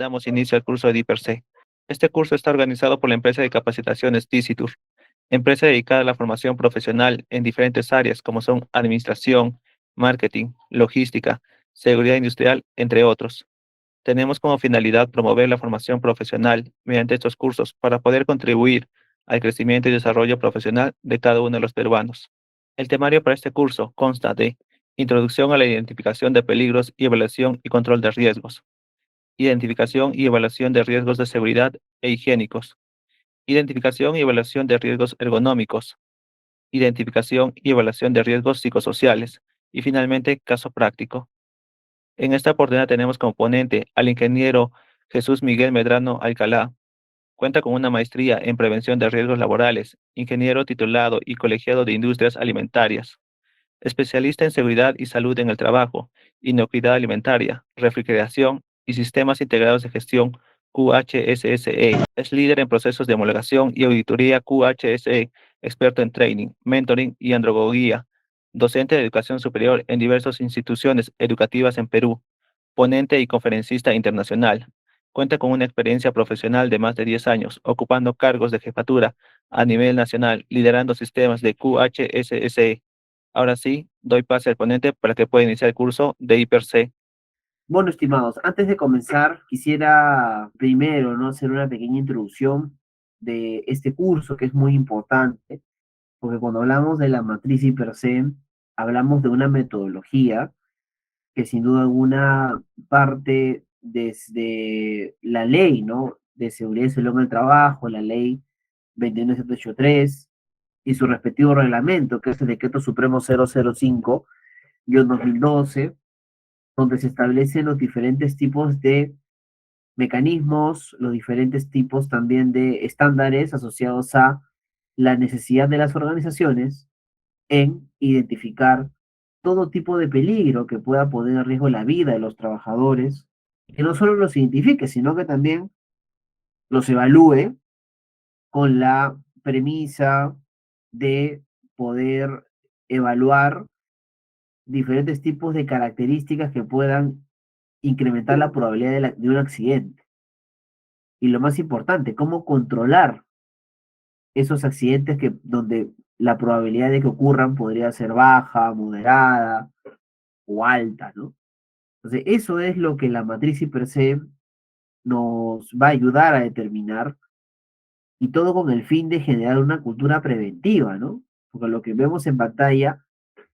damos inicio al curso de DIPER-C. Este curso está organizado por la empresa de capacitaciones Dicitur, empresa dedicada a la formación profesional en diferentes áreas como son administración, marketing, logística, seguridad industrial, entre otros. Tenemos como finalidad promover la formación profesional mediante estos cursos para poder contribuir al crecimiento y desarrollo profesional de cada uno de los peruanos. El temario para este curso consta de introducción a la identificación de peligros y evaluación y control de riesgos, identificación y evaluación de riesgos de seguridad e higiénicos, identificación y evaluación de riesgos ergonómicos, identificación y evaluación de riesgos psicosociales y finalmente caso práctico. En esta oportunidad tenemos como ponente al ingeniero Jesús Miguel Medrano Alcalá. Cuenta con una maestría en prevención de riesgos laborales, ingeniero titulado y colegiado de industrias alimentarias, especialista en seguridad y salud en el trabajo, inocuidad alimentaria, refrigeración y sistemas integrados de gestión QHSSE. Es líder en procesos de homologación y auditoría QHSE, experto en training, mentoring y andragogia, docente de educación superior en diversas instituciones educativas en Perú, ponente y conferencista internacional. Cuenta con una experiencia profesional de más de 10 años, ocupando cargos de jefatura a nivel nacional, liderando sistemas de QHSSE. Ahora sí, doy pase al ponente para que pueda iniciar el curso de IPER-C. Bueno, estimados, antes de comenzar, quisiera primero, ¿no?, hacer una pequeña introducción de este curso que es muy importante, porque cuando hablamos de la matriz per se, hablamos de una metodología que sin duda alguna parte desde la ley, ¿no?, de seguridad y salud en el trabajo, la ley 21783 y su respectivo reglamento, que es el Decreto Supremo 005-2012, donde se establecen los diferentes tipos de mecanismos, los diferentes tipos también de estándares asociados a la necesidad de las organizaciones en identificar todo tipo de peligro que pueda poner en riesgo la vida de los trabajadores, que no solo los identifique, sino que también los evalúe con la premisa de poder evaluar diferentes tipos de características que puedan incrementar la probabilidad de un accidente. Y lo más importante, cómo controlar esos accidentes donde la probabilidad de que ocurran podría ser baja, moderada o alta, ¿no? Entonces, eso es lo que la matriz per se nos va a ayudar a determinar, y todo con el fin de generar una cultura preventiva, ¿no? Porque lo que vemos en pantalla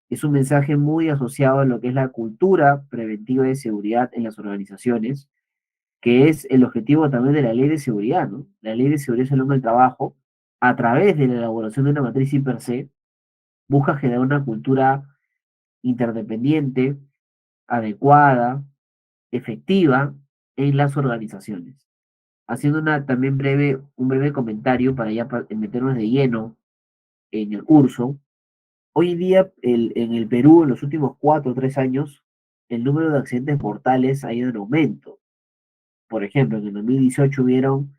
es un mensaje muy asociado a lo que es la cultura preventiva de seguridad en las organizaciones, que es el objetivo también de la ley de seguridad, ¿no? La ley de seguridad y salud en el trabajo, a través de la elaboración de una matriz per se, busca generar una cultura interdependiente, adecuada, efectiva en las organizaciones. Haciendo también un breve comentario para ya meternos de lleno en el curso. Hoy en día, en el Perú, en los últimos 4 o 3 años, el número de accidentes mortales ha ido en aumento. Por ejemplo, en el 2018 hubieron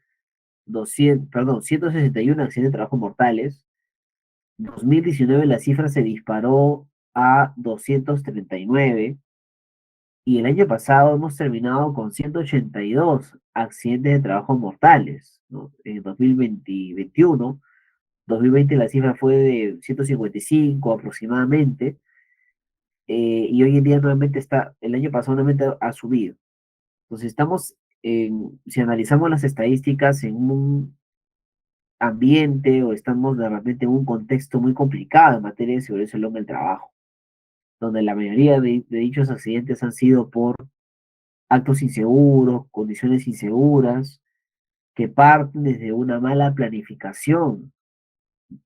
161 accidentes de trabajo mortales. En 2019 la cifra se disparó a 239 y el año pasado hemos terminado con 182 accidentes de trabajo mortales, ¿no? En 2021, 2020 la cifra fue de 155 aproximadamente, y hoy en día nuevamente el año pasado nuevamente ha subido. Entonces si analizamos las estadísticas en un ambiente o estamos de repente en un contexto muy complicado en materia de seguridad y salud en el trabajo, donde la mayoría de dichos accidentes han sido por actos inseguros, condiciones inseguras, que parten desde una mala planificación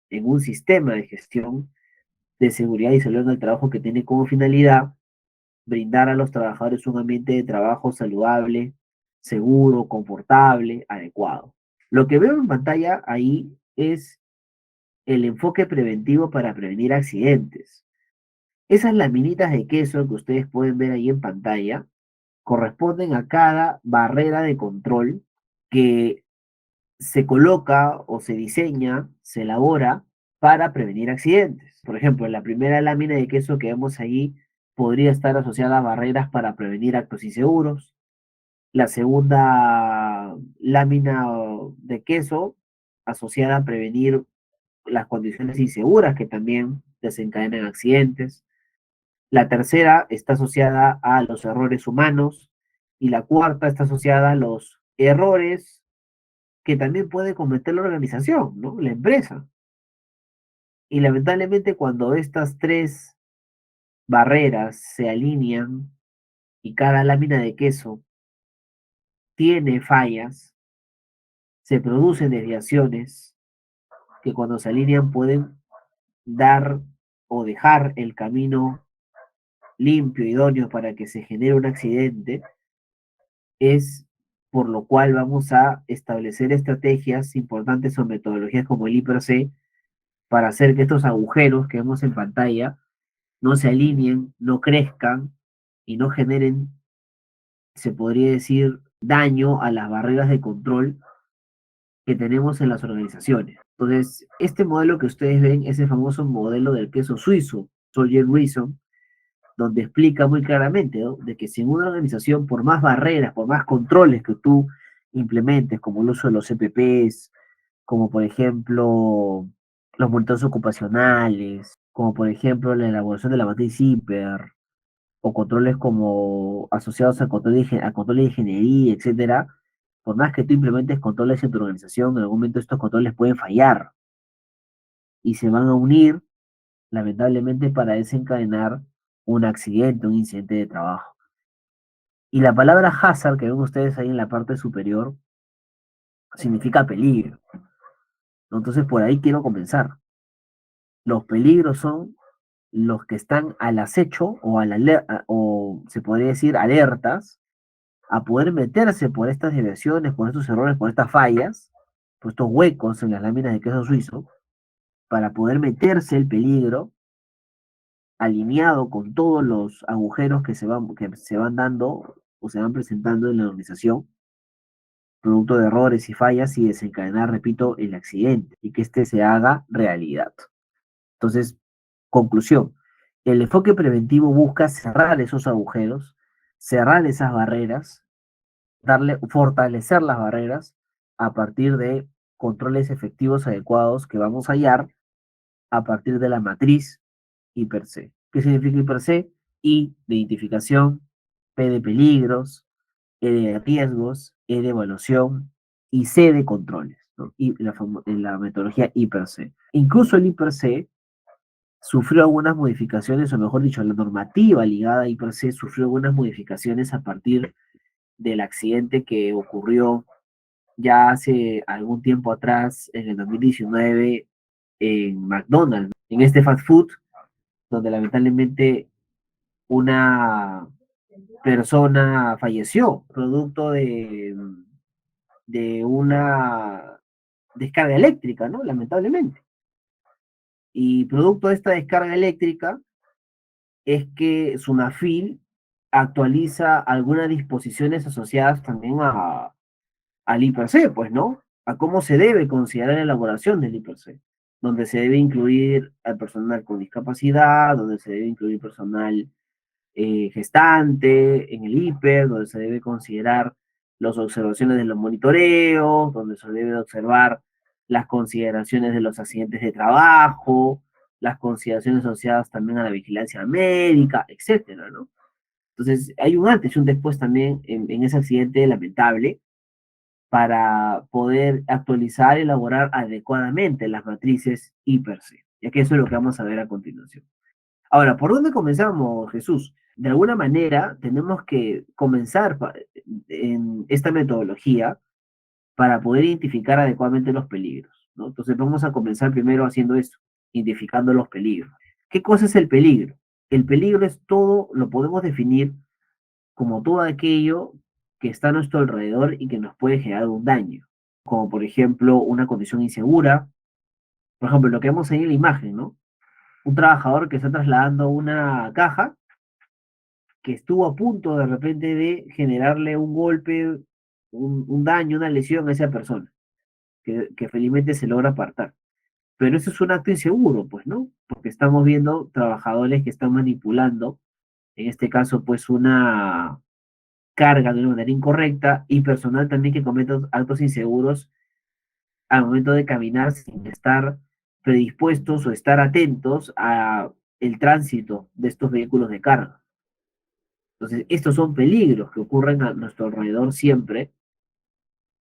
en un sistema de gestión de seguridad y salud en el trabajo que tiene como finalidad brindar a los trabajadores un ambiente de trabajo saludable, seguro, confortable, adecuado. Lo que veo en pantalla ahí es el enfoque preventivo para prevenir accidentes. Esas laminitas de queso que ustedes pueden ver ahí en pantalla corresponden a cada barrera de control que se coloca o se diseña, se elabora para prevenir accidentes. Por ejemplo, la primera lámina de queso que vemos ahí podría estar asociada a barreras para prevenir actos inseguros. La segunda lámina de queso asociada a prevenir las condiciones inseguras que también desencadenan accidentes. La tercera está asociada a los errores humanos y la cuarta está asociada a los errores que también puede cometer la organización, ¿no? La empresa. Y lamentablemente cuando estas tres barreras se alinean y cada lámina de queso tiene fallas, se producen desviaciones que cuando se alinean pueden dar o dejar el camino limpio, idóneo para que se genere un accidente, es por lo cual vamos a establecer estrategias importantes o metodologías como el IPRC para hacer que estos agujeros que vemos en pantalla no se alineen, no crezcan y no generen, se podría decir, daño a las barreras de control que tenemos en las organizaciones. Entonces, este modelo que ustedes ven es el famoso modelo del queso suizo, Soldier Reason, donde explica muy claramente, ¿no? De que si en una organización, por más barreras, por más controles que tú implementes, como el uso de los CPPs, como por ejemplo los monitores ocupacionales, como por ejemplo la elaboración de la matriz hiper, o controles como asociados a control de ingeniería, etcétera, por más que tú implementes controles en tu organización, en algún momento estos controles pueden fallar y se van a unir, lamentablemente, para desencadenar un accidente, un incidente de trabajo. Y la palabra hazard que ven ustedes ahí en la parte superior significa peligro, ¿no? Entonces, por ahí quiero comenzar. Los peligros son los que están al acecho o se podría decir alertas a poder meterse por estas desviaciones, por estos errores, por estas fallas, por estos huecos en las láminas de queso suizo, para poder meterse el peligro alineado con todos los agujeros que se van dando o se van presentando en la organización, producto de errores y fallas y desencadenar, repito, el accidente y que este se haga realidad. Entonces, conclusión, el enfoque preventivo busca cerrar esos agujeros, cerrar esas barreras, fortalecer las barreras a partir de controles efectivos adecuados que vamos a hallar a partir de la matriz I per C. ¿Qué significa I per C? I de identificación, P de peligros, E de riesgos, E de evaluación y C de controles, ¿no? Y la metodología I per C. Incluso el I per C sufrió algunas modificaciones, o mejor dicho, la normativa ligada a I per C sufrió algunas modificaciones a partir del accidente que ocurrió ya hace algún tiempo atrás, en el 2019, en McDonald's, en este fast food, donde lamentablemente una persona falleció producto de una descarga eléctrica, ¿no? Lamentablemente. Y producto de esta descarga eléctrica es que Sunafil actualiza algunas disposiciones asociadas también al IPC, pues, ¿no? A cómo se debe considerar la elaboración del IPC, donde se debe incluir al personal con discapacidad, donde se debe incluir personal gestante en el hiper, donde se debe considerar las observaciones de los monitoreos, donde se debe observar las consideraciones de los accidentes de trabajo, las consideraciones asociadas también a la vigilancia médica, etcétera, ¿no? Entonces, hay un antes y un después también en ese accidente lamentable para poder actualizar y elaborar adecuadamente las matrices hiper-C, ya que eso es lo que vamos a ver a continuación. Ahora, ¿por dónde comenzamos, Jesús? De alguna manera tenemos que comenzar en esta metodología para poder identificar adecuadamente los peligros, ¿no? Entonces vamos a comenzar primero haciendo esto, identificando los peligros. ¿Qué cosa es el peligro? El peligro es todo, lo podemos definir como todo aquello que está a nuestro alrededor y que nos puede generar un daño, como por ejemplo una condición insegura, por ejemplo, lo que vemos ahí en la imagen, ¿no? Un trabajador que está trasladando una caja que estuvo a punto de repente de generarle un golpe, un daño, una lesión a esa persona, que felizmente se logra apartar. Pero eso es un acto inseguro, pues, ¿no? Porque estamos viendo trabajadores que están manipulando, en este caso, pues, carga de una manera incorrecta y personal también que comete actos inseguros al momento de caminar sin estar predispuestos o estar atentos a el tránsito de estos vehículos de carga. Entonces, estos son peligros que ocurren a nuestro alrededor siempre,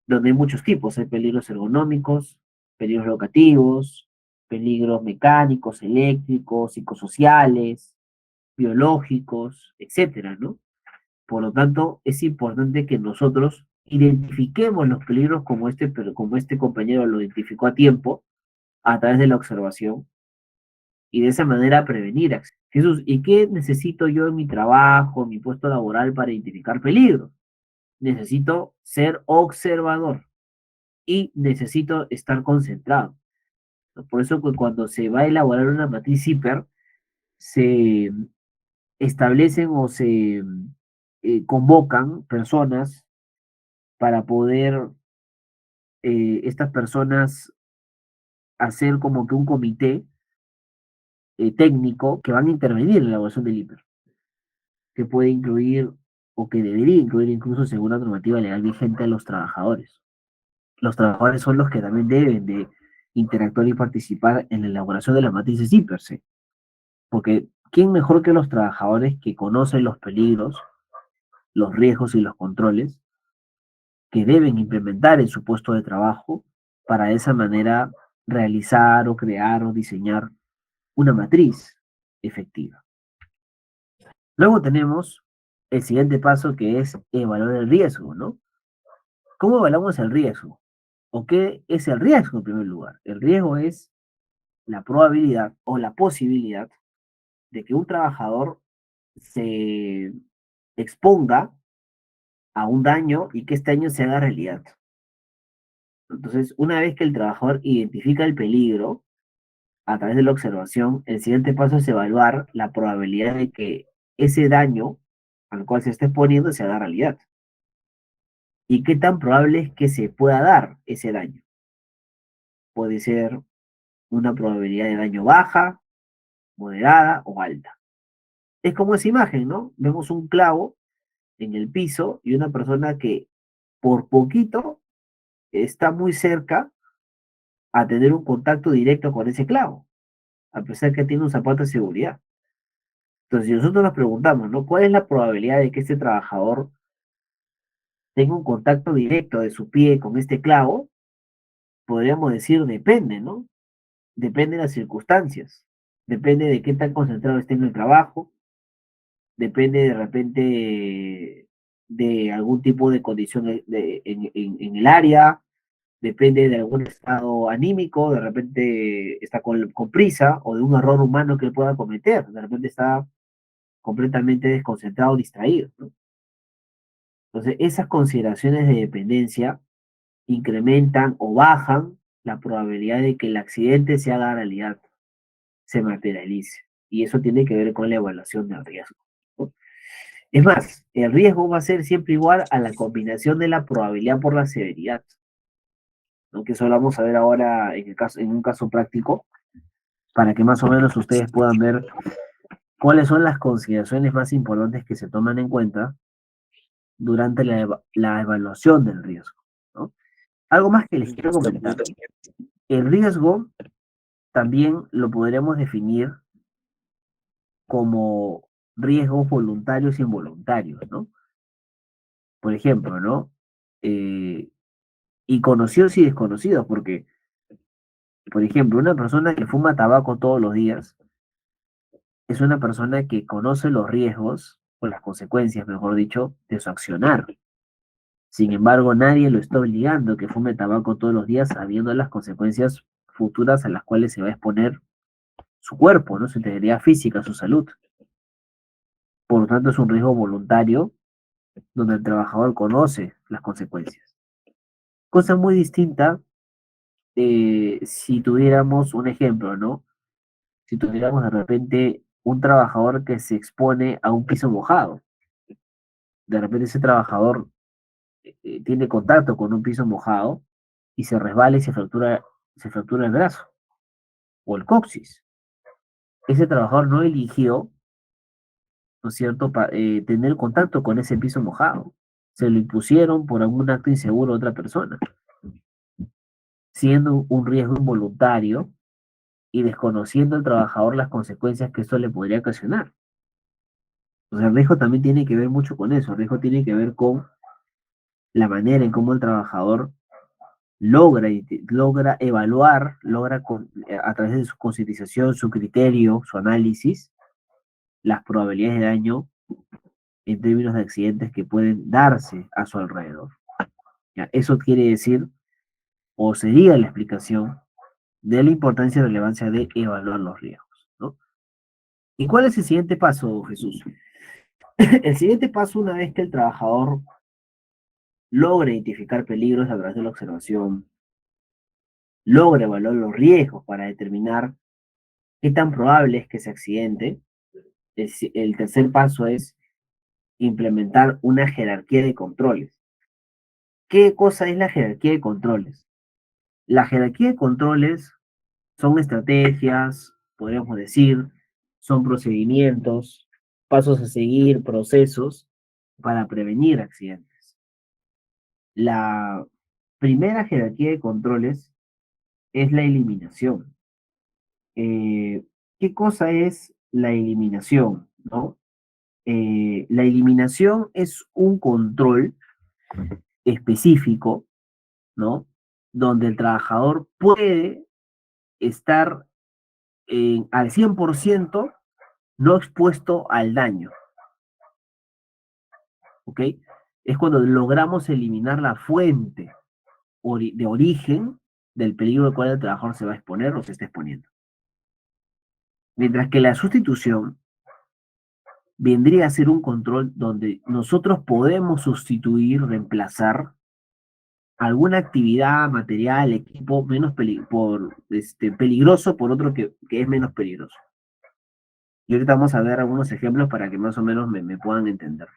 donde hay muchos tipos. Hay peligros ergonómicos, peligros locativos, peligros mecánicos, eléctricos, psicosociales, biológicos, etcétera, ¿no? Por lo tanto, es importante que nosotros identifiquemos los peligros como pero como este compañero lo identificó a tiempo, a través de la observación, y de esa manera prevenir. Jesús, ¿y qué necesito yo en mi trabajo, en mi puesto laboral para identificar peligros? Necesito ser observador y necesito estar concentrado. Por eso que cuando se va a elaborar una matriz CIPER, se establecen o se convocan personas para poder estas personas hacer como que un comité técnico que van a intervenir en la elaboración del IPER, que puede incluir o que debería incluir incluso según la normativa legal vigente a los trabajadores. Los trabajadores son los que también deben de interactuar y participar en la elaboración de las matrices IPERSE, porque ¿quién mejor que los trabajadores que conocen los peligros, los riesgos y los controles que deben implementar en su puesto de trabajo para de esa manera realizar o crear o diseñar una matriz efectiva? Luego tenemos el siguiente paso que es evaluar el riesgo, ¿no? ¿Cómo evaluamos el riesgo? ¿O qué es el riesgo en primer lugar? El riesgo es la probabilidad o la posibilidad de que un trabajador se exponga a un daño y que este daño se haga realidad. Entonces, una vez que el trabajador identifica el peligro a través de la observación, el siguiente paso es evaluar la probabilidad de que ese daño al cual se está exponiendo se haga realidad. ¿Y qué tan probable es que se pueda dar ese daño? Puede ser una probabilidad de daño baja, moderada o alta. Es como esa imagen, ¿no? Vemos un clavo en el piso y una persona que por poquito está muy cerca a tener un contacto directo con ese clavo, a pesar que tiene un zapato de seguridad. Entonces, si nosotros nos preguntamos, ¿no? ¿Cuál es la probabilidad de que este trabajador tenga un contacto directo de su pie con este clavo? Podríamos decir, depende, ¿no? Depende de las circunstancias, depende de qué tan concentrado esté en el trabajo, depende de repente de algún tipo de condición en el área, depende de algún estado anímico, de repente está con prisa o de un error humano que él pueda cometer, de repente está completamente desconcentrado, distraído, ¿no? Entonces, esas consideraciones de dependencia incrementan o bajan la probabilidad de que el accidente se haga realidad, se materialice. Y eso tiene que ver con la evaluación del riesgo, ¿no? Es más, el riesgo va a ser siempre igual a la combinación de la probabilidad por la severidad, ¿no? Que eso lo vamos a ver ahora en un caso práctico, para que más o menos ustedes puedan ver cuáles son las consideraciones más importantes que se toman en cuenta durante la evaluación del riesgo, ¿no? Algo más que les quiero comentar. El riesgo también lo podremos definir como riesgos voluntarios e involuntarios, ¿no? Por ejemplo, ¿no? Y conocidos y desconocidos, porque, por ejemplo, una persona que fuma tabaco todos los días es una persona que conoce los riesgos, o las consecuencias, mejor dicho, de su accionar. Sin embargo, nadie lo está obligando a que fume tabaco todos los días sabiendo las consecuencias futuras a las cuales se va a exponer su cuerpo, ¿no? Su integridad física, su salud. Por lo tanto, es un riesgo voluntario donde el trabajador conoce las consecuencias. Cosa muy distinta si tuviéramos un ejemplo, ¿no? Si tuviéramos de repente un trabajador que se expone a un piso mojado. De repente ese trabajador tiene contacto con un piso mojado y se resbala y se fractura el brazo o el coxis. Ese trabajador no eligió, ¿no es cierto?, tener contacto con ese piso mojado. se lo impusieron por algún acto inseguro a otra persona, siendo un riesgo involuntario y desconociendo al trabajador las consecuencias que esto le podría ocasionar. O sea, el riesgo también tiene que ver mucho con eso. El riesgo tiene que ver con la manera en cómo el trabajador logra evaluar, a través de su concientización, su criterio, su análisis, las probabilidades de daño en términos de accidentes que pueden darse a su alrededor. ¿Ya? Eso quiere decir, o sería la explicación de la importancia y relevancia de evaluar los riesgos, ¿no? ¿Y cuál es el siguiente paso, Jesús? El siguiente paso, una vez que el trabajador logra identificar peligros a través de la observación, logra evaluar los riesgos para determinar qué tan probable es que se accidente, el tercer paso es implementar una jerarquía de controles. ¿Qué cosa es la jerarquía de controles? La jerarquía de controles son estrategias, podríamos decir, son procedimientos, pasos a seguir, procesos para prevenir accidentes. La primera jerarquía de controles es la eliminación. ¿Qué cosa es la eliminación? ¿No? La eliminación es un control específico, ¿no? Donde el trabajador puede estar al 100% no expuesto al daño, ¿ok? Es cuando logramos eliminar la fuente de origen del peligro al cual el trabajador se va a exponer o se está exponiendo. Mientras que la sustitución vendría a ser un control donde nosotros podemos sustituir, reemplazar alguna actividad, material, equipo peligroso por otro que es menos peligroso. Y ahorita vamos a ver algunos ejemplos para que más o menos me puedan entender.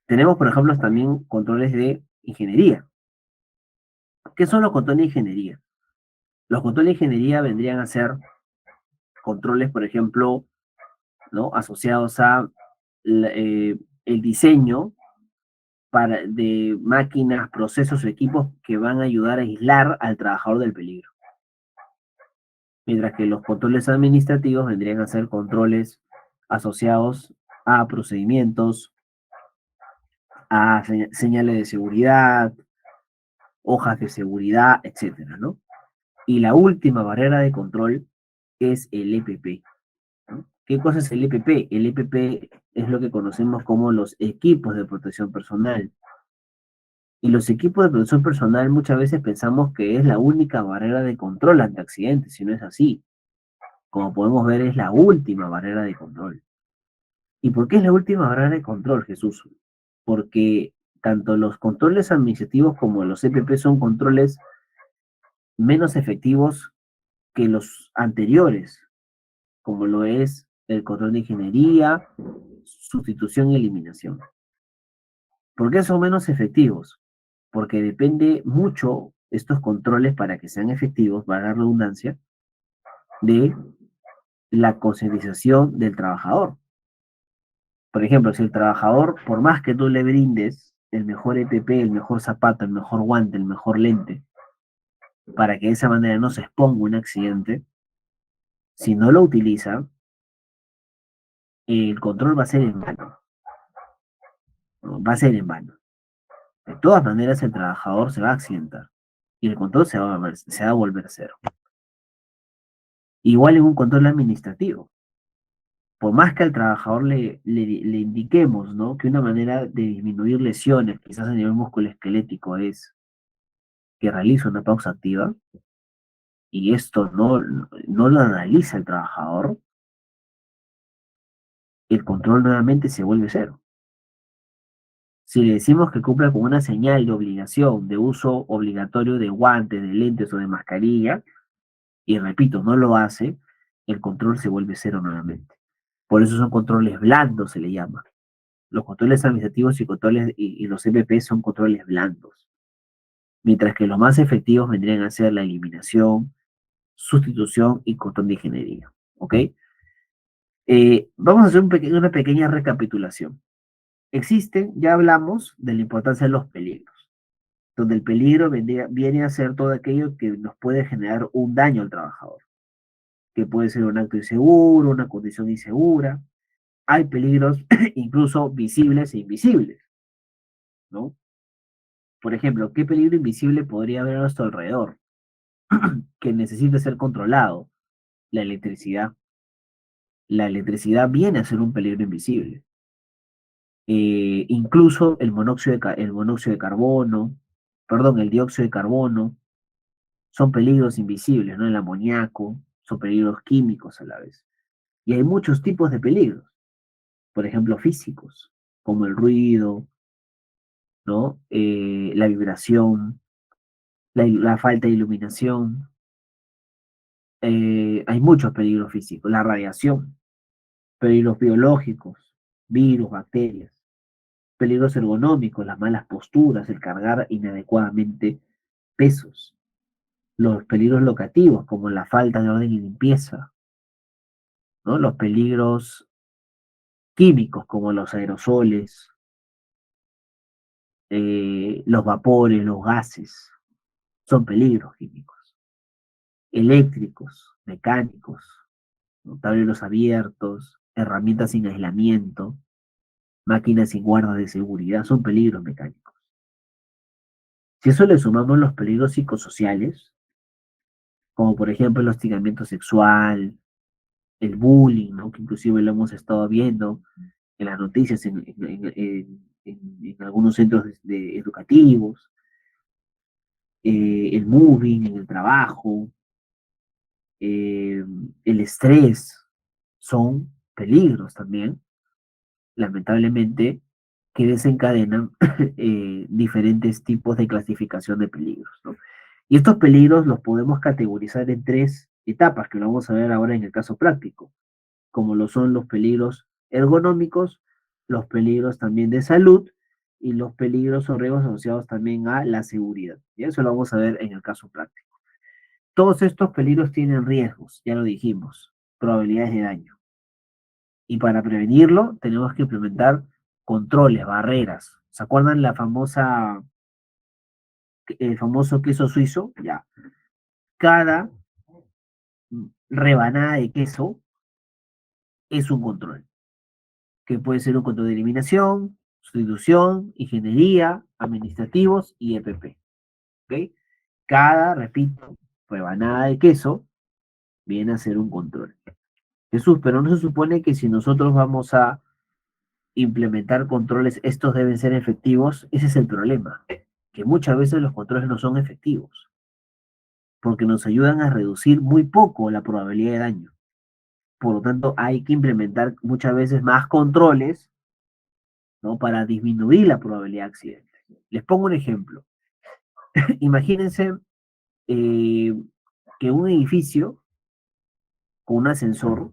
Tenemos, por ejemplo, también controles de ingeniería. ¿Qué son los controles de ingeniería? Los controles de ingeniería vendrían a ser controles, por ejemplo, ¿no? Asociados a el diseño de máquinas, procesos o equipos que van a ayudar a aislar al trabajador del peligro. Mientras que los controles administrativos vendrían a ser controles asociados a procedimientos, a señales de seguridad, hojas de seguridad, etcétera, ¿no? Y la última barrera de control es el EPP, ¿no? ¿Qué cosa es el EPP? El EPP es lo que conocemos como los equipos de protección personal. Y los equipos de protección personal muchas veces pensamos que es la única barrera de control ante accidentes, si no es así. Como podemos ver, es la última barrera de control. ¿Y por qué es la última barrera de control, Jesús? Porque tanto los controles administrativos como los EPP son controles menos efectivos que los anteriores, como lo es el control de ingeniería, sustitución y eliminación. ¿Por qué son menos efectivos? Porque depende mucho estos controles para que sean efectivos, valga la redundancia, de la concientización del trabajador. Por ejemplo, si el trabajador, por más que tú le brindes el mejor EPP, el mejor zapato, el mejor guante, el mejor lente, para que de esa manera no se exponga un accidente, si no lo utiliza, el control va a ser en vano, ¿no? Va a ser en vano. De todas maneras, el trabajador se va a accidentar y el control se va a volver cero. Igual en un control administrativo. Por más que al trabajador le indiquemos, ¿no? Que una manera de disminuir lesiones, quizás a nivel musculoesquelético, es que realice una pausa activa, y esto no lo analiza el trabajador, el control nuevamente se vuelve cero. Si le decimos que cumpla con una señal de obligación de uso obligatorio de guantes, de lentes o de mascarilla, y repito, no lo hace, el control se vuelve cero nuevamente. Por eso son controles blandos, se le llama. Los controles administrativos y los EPP son controles blandos. Mientras que los más efectivos vendrían a ser la eliminación, sustitución y control de ingeniería. ¿Ok? Vamos a hacer una pequeña recapitulación. Existen, ya hablamos de la importancia de los peligros, donde el peligro viene a ser todo aquello que nos puede generar un daño al trabajador, que puede ser un acto inseguro, una condición insegura. Hay peligros incluso visibles e invisibles, ¿no? Por ejemplo, ¿qué peligro invisible podría haber a nuestro alrededor que necesite ser controlado? La electricidad. La electricidad viene a ser un peligro invisible. Incluso el monóxido de carbono, perdón, el dióxido de carbono, son peligros invisibles, ¿no? El amoníaco, son peligros químicos a la vez. Y hay muchos tipos de peligros, por ejemplo, físicos, como el ruido, ¿no? La vibración, la falta de iluminación. Hay muchos peligros físicos, la radiación, peligros biológicos, virus, bacterias, peligros ergonómicos, las malas posturas, el cargar inadecuadamente pesos, los peligros locativos, como la falta de orden y limpieza, ¿no? Los peligros químicos, como los aerosoles, los vapores, los gases, son peligros químicos, eléctricos, mecánicos, ¿no? Tableros abiertos, herramientas sin aislamiento, máquinas sin guardas de seguridad, son peligros mecánicos. Si eso le sumamos los peligros psicosociales, como por ejemplo el hostigamiento sexual, el bullying, ¿no? Que inclusive lo hemos estado viendo en las noticias en algunos centros educativos, el moving en el trabajo, eh, el estrés, son peligros también, lamentablemente, que desencadenan diferentes tipos de clasificación de peligros, ¿no? Y estos peligros los podemos categorizar en tres etapas, que lo vamos a ver ahora en el caso práctico, como lo son los peligros ergonómicos, los peligros también de salud y los peligros o riesgos asociados también a la seguridad. Y eso lo vamos a ver en el caso práctico. Todos estos peligros tienen riesgos, ya lo dijimos, probabilidades de daño. Y para prevenirlo tenemos que implementar controles, barreras. ¿Se acuerdan el famoso queso suizo? Ya. Cada rebanada de queso es un control, que puede ser un control de eliminación, sustitución, ingeniería, administrativos y EPP. ¿Ok? Cada, repito, rebanada de queso viene a ser un control. Jesús, pero no se supone que si nosotros vamos a implementar controles, estos deben ser efectivos. Ese es el problema, que muchas veces los controles no son efectivos, porque nos ayudan a reducir muy poco la probabilidad de daño. Por lo tanto, hay que implementar muchas veces más controles, ¿no? Para disminuir la probabilidad de accidente. Les pongo un ejemplo. Imagínense eh, que un edificio con un ascensor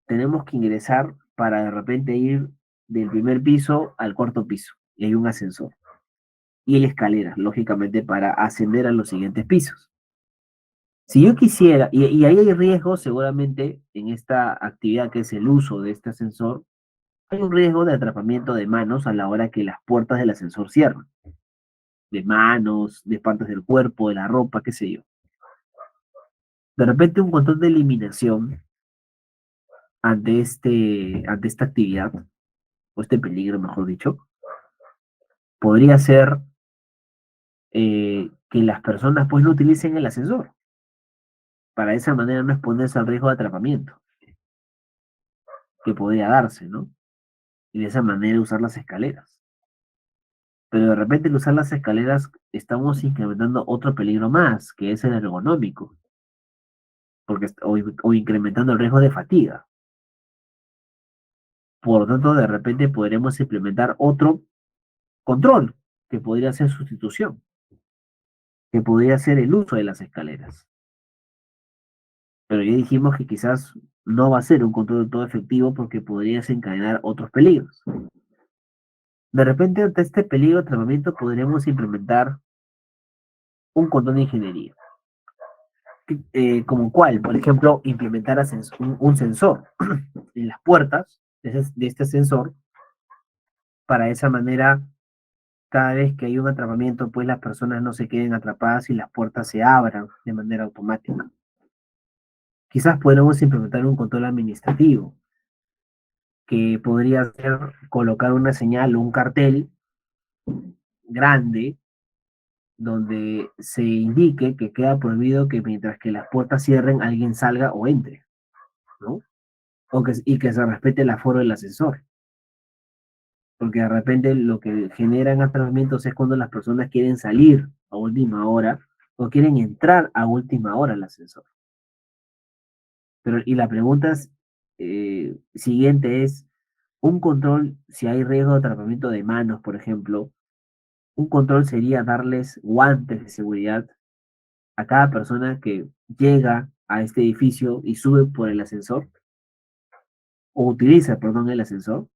tenemos que ingresar para de repente ir del primer piso al cuarto piso y hay un ascensor y hay escaleras, lógicamente, para ascender a los siguientes pisos. Si yo quisiera, y ahí hay riesgo seguramente en esta actividad que es el uso de este ascensor, hay un riesgo de atrapamiento de manos a la hora que las puertas del ascensor cierran, de manos, de partes del cuerpo, de la ropa, qué sé yo. De repente un control de eliminación ante esta actividad, o este peligro, mejor dicho, podría ser que las personas pues no utilicen el ascensor, para de esa manera no exponerse al riesgo de atrapamiento que podría darse, ¿no? Y de esa manera usar las escaleras. Pero de repente al usar las escaleras estamos incrementando otro peligro más, que es el ergonómico, porque, o incrementando el riesgo de fatiga. Por lo tanto, de repente podremos implementar otro control, que podría ser sustitución, que podría ser el uso de las escaleras. Pero ya dijimos que quizás no va a ser un control todo efectivo porque podría desencadenar otros peligros. De repente, ante este peligro de tratamiento, podríamos implementar un control de ingeniería. Como cuál, por ejemplo, implementar un sensor en las puertas de este sensor para esa manera, cada vez que hay un atrapamiento, pues las personas no se queden atrapadas y las puertas se abran de manera automática. Quizás podremos implementar un control administrativo, que podría ser colocar una señal o un cartel grande donde se indique que queda prohibido que mientras que las puertas cierren alguien salga o entre, ¿no? Y que se respete el aforo del ascensor, porque de repente lo que generan atrapamientos es cuando las personas quieren salir a última hora o quieren entrar a última hora al ascensor. Pero, y la pregunta siguiente es, un control, si hay riesgo de atrapamiento de manos, por ejemplo, un control sería darles guantes de seguridad a cada persona que llega a este edificio y sube por el ascensor, o utiliza, perdón, el ascensor.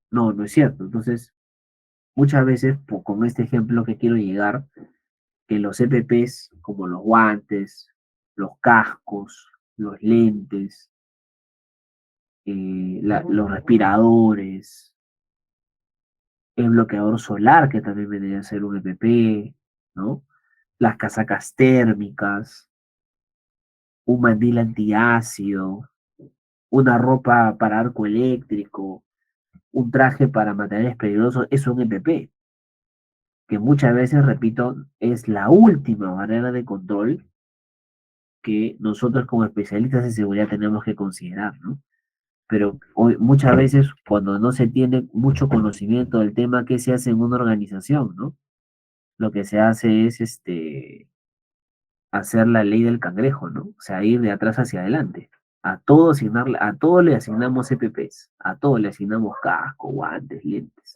No, no es cierto. Entonces, muchas veces, con este ejemplo que quiero llegar, que los EPPs, como los guantes, los cascos, los lentes, los respiradores, el bloqueador solar, que también vendría a ser un EPP, ¿no? Las casacas térmicas, un mandil antiácido, una ropa para arco eléctrico, un traje para materiales peligrosos, es un EPP, que muchas veces, repito, es la última barrera de control que nosotros como especialistas de seguridad tenemos que considerar, ¿no? Pero hoy, muchas veces cuando no se tiene mucho conocimiento del tema, ¿qué se hace en una organización, no? Lo que se hace es hacer la ley del cangrejo, ¿no? O sea, ir de atrás hacia adelante. A todo le asignamos EPPs, a todo le asignamos casco, guantes, lentes,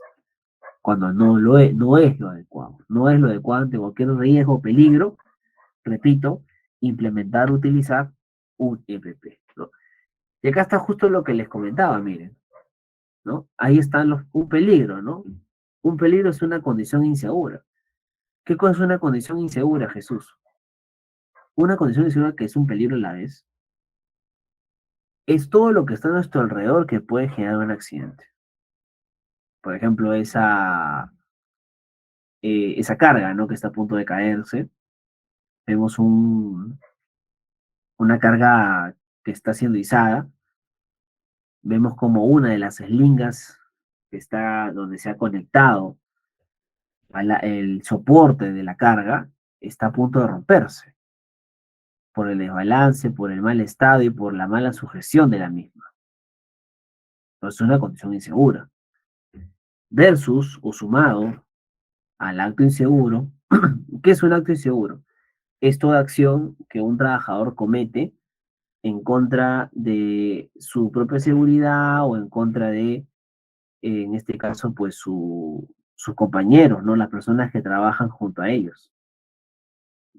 cuando no es lo adecuado. No es lo adecuado ante cualquier riesgo o peligro, repito, implementar, utilizar un EPP, ¿no? Y acá está justo lo que les comentaba, miren, ¿no? Ahí están un peligro, ¿no? Un peligro es una condición insegura. ¿Qué cosa es una condición insegura, Jesús? Una condición insegura que es un peligro a la vez es todo lo que está a nuestro alrededor que puede generar un accidente. Por ejemplo, esa carga, ¿no? Que está a punto de caerse. Vemos una carga que está siendo izada. Vemos como una de las eslingas que está donde se ha conectado el soporte de la carga está a punto de romperse por el desbalance, por el mal estado y por la mala sujeción de la misma. Entonces es una condición insegura. Versus o sumado al acto inseguro. ¿Qué es un acto inseguro? Es toda acción que un trabajador comete en contra de su propia seguridad o en contra de, en este caso, pues sus compañeros, ¿no? Las personas que trabajan junto a ellos.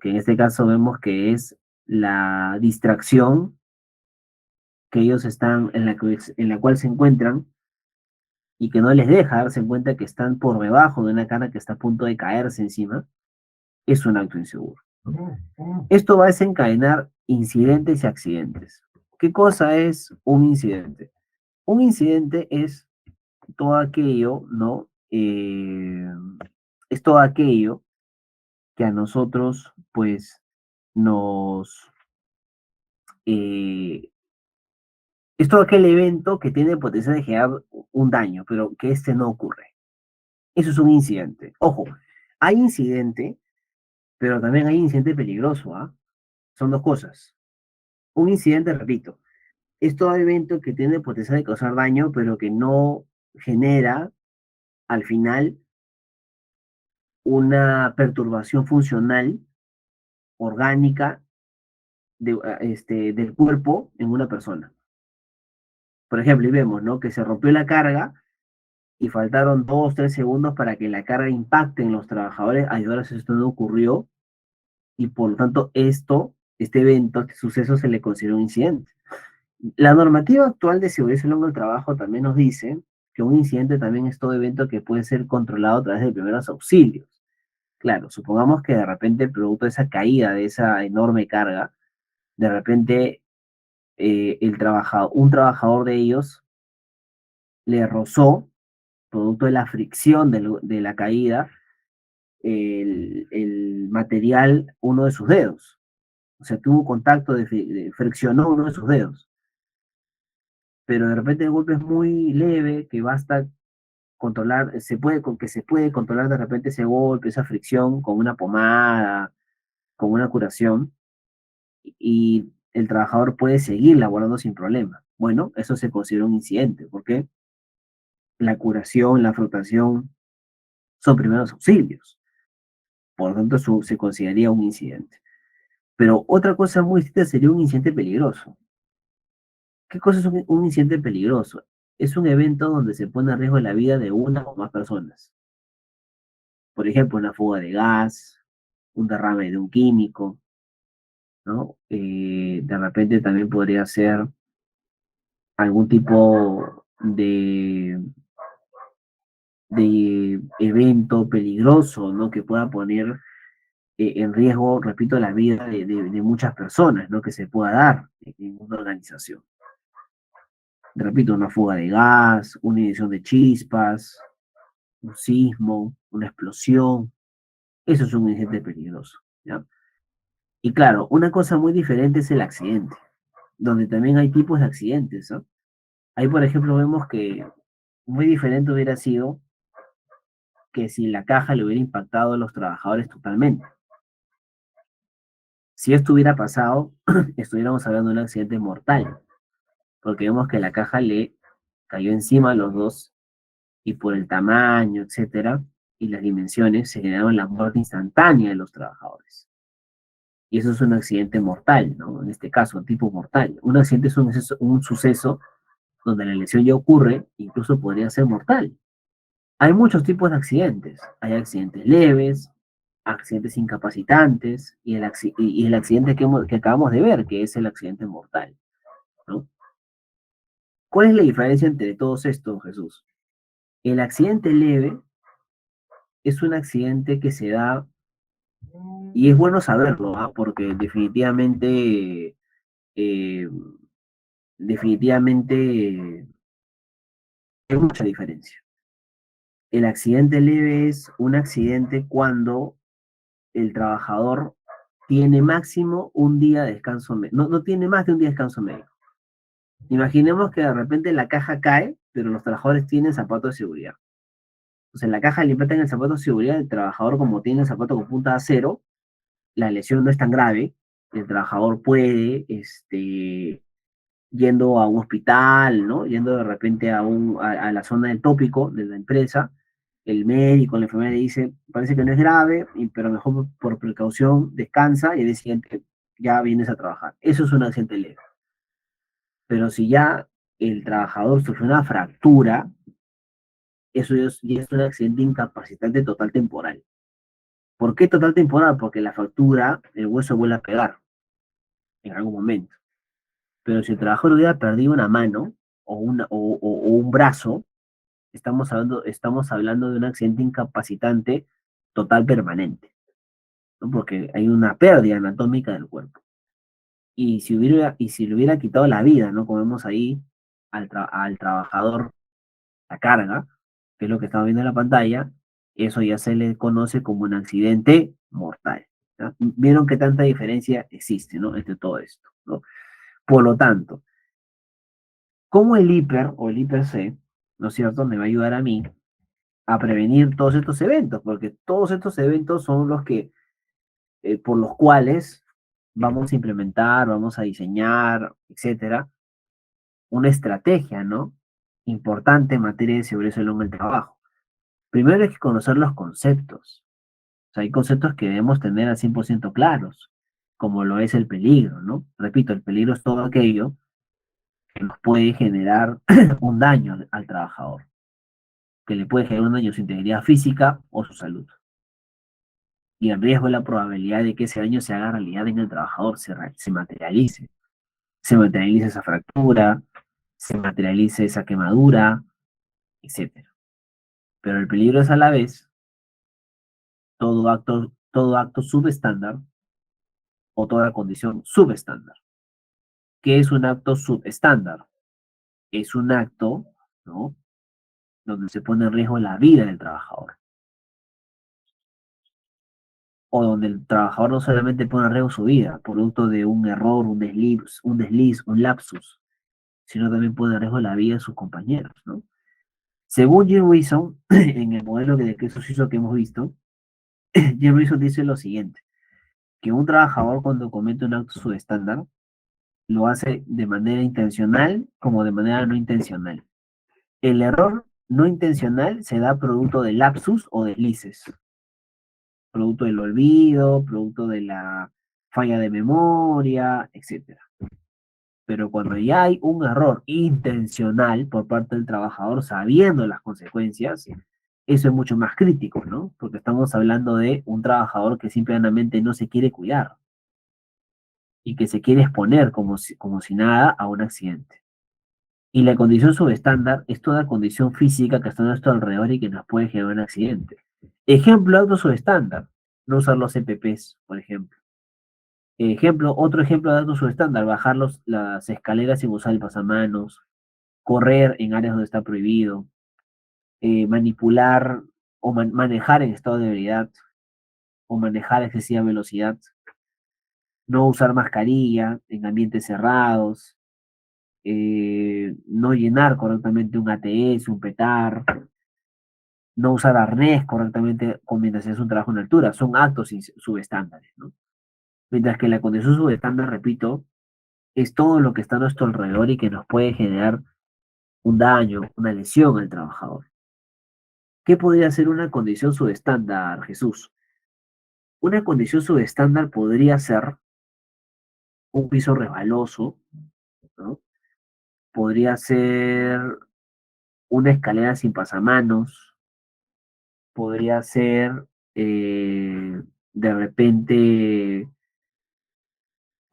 Que en este caso vemos que es la distracción que ellos están, en la cual se encuentran y que no les deja darse cuenta que están por debajo de una cara que está a punto de caerse encima, es un acto inseguro. Esto va a desencadenar incidentes y accidentes. ¿Qué cosa es un incidente? Un incidente es todo aquello, ¿no? Es todo aquello que a nosotros, pues, nos... eh, es todo aquel evento que tiene potencial de generar un daño, pero que este no ocurre. Eso es un incidente. Ojo, hay incidente, pero también hay incidente peligroso, ¿ah? Son dos cosas. Un incidente, repito, es todo evento que tiene potencial de causar daño, pero que no genera al final una perturbación funcional orgánica del cuerpo en una persona. Por ejemplo, y vemos, ¿no? Que se rompió la carga y faltaron 2, 3 segundos para que la carga impacte en los trabajadores. Ahora esto no ocurrió y por lo tanto este evento, este suceso se le considera un incidente. La normativa actual de seguridad y salud del trabajo también nos dice que un incidente también es todo evento que puede ser controlado a través de primeros auxilios. Claro, supongamos que de repente, producto de esa caída, de esa enorme carga, de repente un trabajador de ellos le rozó producto de la fricción de la caída, el material uno de sus dedos. O sea, tuvo contacto, friccionó uno de sus dedos. Pero de repente el golpe es muy leve, que basta controlar, que se puede controlar de repente ese golpe, esa fricción con una pomada, con una curación, y el trabajador puede seguir laborando sin problema. Bueno, eso se considera un incidente, porque la curación, la frotación son primeros auxilios. Por lo tanto, eso se consideraría un incidente. Pero otra cosa muy distinta sería un incidente peligroso. ¿Qué cosa es un incidente peligroso? Es un evento donde se pone en riesgo la vida de una o más personas. Por ejemplo, una fuga de gas, un derrame de un químico, ¿no? De repente también podría ser algún tipo de evento peligroso, ¿no? Que pueda poner en riesgo, repito, la vida de muchas personas, ¿no? Que se pueda dar en una organización. Repito, una fuga de gas, una ignición de chispas, un sismo, una explosión. Eso es un incidente peligroso, ¿ya? Y claro, una cosa muy diferente es el accidente, donde también hay tipos de accidentes, ¿no? Ahí, por ejemplo, vemos que muy diferente hubiera sido que si la caja le hubiera impactado a los trabajadores totalmente. Si esto hubiera pasado, estuviéramos hablando de un accidente mortal, porque vemos que la caja le cayó encima a los dos y por el tamaño, etcétera, y las dimensiones, se generaron la muerte instantánea de los trabajadores. Y eso es un accidente mortal, ¿no? En este caso, tipo mortal. Un accidente es un suceso donde la lesión ya ocurre, incluso podría ser mortal. Hay muchos tipos de accidentes. Hay accidentes leves, accidentes incapacitantes y el accidente que acabamos de ver, que es el accidente mortal, ¿no? ¿Cuál es la diferencia entre todos estos, Jesús? El accidente leve es un accidente que se da, y es bueno saberlo, ¿ah? Porque eh, definitivamente hay mucha diferencia. El accidente leve es un accidente cuando el trabajador tiene máximo un día de descanso médico, no tiene más de un día de descanso médico. Imaginemos que de repente la caja cae, pero los trabajadores tienen zapatos de seguridad. Entonces la caja le impacta en el zapato de seguridad, el trabajador como tiene el zapato con punta de acero, la lesión no es tan grave, el trabajador puede, yendo a un hospital, ¿no? Yendo de repente a la zona del tópico de la empresa, el médico, la enfermera le dice, parece que no es grave, pero mejor por precaución descansa y el día siguiente ya vienes a trabajar. Eso es un accidente leve. Pero si ya el trabajador sufre una fractura, eso ya es un accidente incapacitante total temporal. ¿Por qué total temporal? Porque la fractura, el hueso vuelve a pegar en algún momento. Pero si el trabajador hubiera perdido una mano o un brazo, estamos hablando de un accidente incapacitante total permanente, ¿no? Porque hay una pérdida anatómica del cuerpo. Y si le hubiera quitado la vida, ¿no? Como vemos ahí al trabajador, la carga, que es lo que estamos viendo en la pantalla, eso ya se le conoce como un accidente mortal, ¿no? Vieron que tanta diferencia existe, ¿no? Entre todo esto, ¿no? Por lo tanto, ¿cómo el hiper o el hiper C, ¿no es cierto?, me va a ayudar a mí a prevenir todos estos eventos, porque todos estos eventos son los que, por los cuales vamos a implementar, vamos a diseñar, etcétera, una estrategia, ¿no? Importante en materia de seguridad y salud en el trabajo. Primero hay que conocer los conceptos. O sea, hay conceptos que debemos tener al 100% claros, como lo es el peligro, ¿no? Repito, el peligro es todo aquello que nos puede generar un daño al trabajador, que le puede generar un daño a su integridad física o su salud. Y el riesgo es la probabilidad de que ese daño se haga realidad en el trabajador, se materialice. Se materialice esa fractura, se materialice esa quemadura, etcétera. Pero el peligro es a la vez todo acto subestándar o toda condición subestándar. ¿Qué es un acto subestándar? Es un acto, ¿no?, donde se pone en riesgo la vida del trabajador, o donde el trabajador no solamente pone en riesgo su vida, producto de un error, un lapsus, sino también pone en riesgo la vida de sus compañeros, ¿no? Según Jim Wilson, en el modelo de queso suizo que hemos visto, Jim Wilson dice lo siguiente, que un trabajador cuando comete un acto subestándar, lo hace de manera intencional como de manera no intencional. El error no intencional se da producto de lapsus o deslices, producto del olvido, producto de la falla de memoria, etcétera. Pero cuando ya hay un error intencional por parte del trabajador sabiendo las consecuencias, eso es mucho más crítico, ¿no? Porque estamos hablando de un trabajador que simplemente no se quiere cuidar y que se quiere exponer como si nada a un accidente. Y la condición subestándar es toda condición física que está a nuestro alrededor y que nos puede generar un accidente. Ejemplo de auto subestándar, no usar los EPPs, por ejemplo. Otro ejemplo de auto subestándar, bajar las escaleras sin usar el pasamanos, correr en áreas donde está prohibido, manipular o manejar en estado de ebriedad o manejar a excesiva velocidad, no usar mascarilla en ambientes cerrados, no llenar correctamente un ATS, un PETAR, no usar arnés correctamente mientras es un trabajo en altura, son actos subestándares, ¿no? Mientras que la condición subestándar, repito, es todo lo que está a nuestro alrededor y que nos puede generar un daño, una lesión al trabajador. ¿Qué podría ser una condición subestándar, Jesús? Una condición subestándar podría ser un piso resbaloso, ¿no? Podría ser una escalera sin pasamanos, podría ser de repente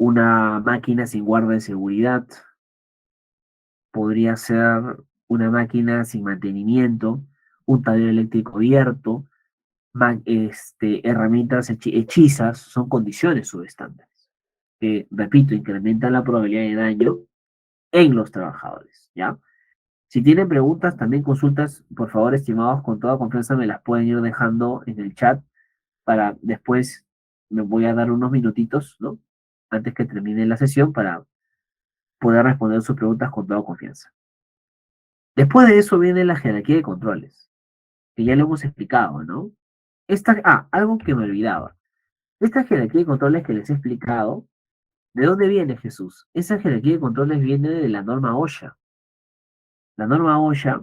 una máquina sin guarda de seguridad, podría ser una máquina sin mantenimiento, un taller eléctrico abierto, herramientas hechizas, son condiciones subestándares que, repito, incrementan la probabilidad de daño en los trabajadores, ¿ya? Si tienen preguntas, también consultas, por favor, estimados, con toda confianza me las pueden ir dejando en el chat para después me voy a dar unos minutitos, ¿no? Antes que termine la sesión para poder responder sus preguntas con toda confianza. Después de eso viene la jerarquía de controles, que ya lo hemos explicado, ¿no? Algo que me olvidaba. Esta jerarquía de controles que les he explicado, ¿de dónde viene, Jesús? Esa jerarquía de controles viene de la norma OSHA. La norma OSHA,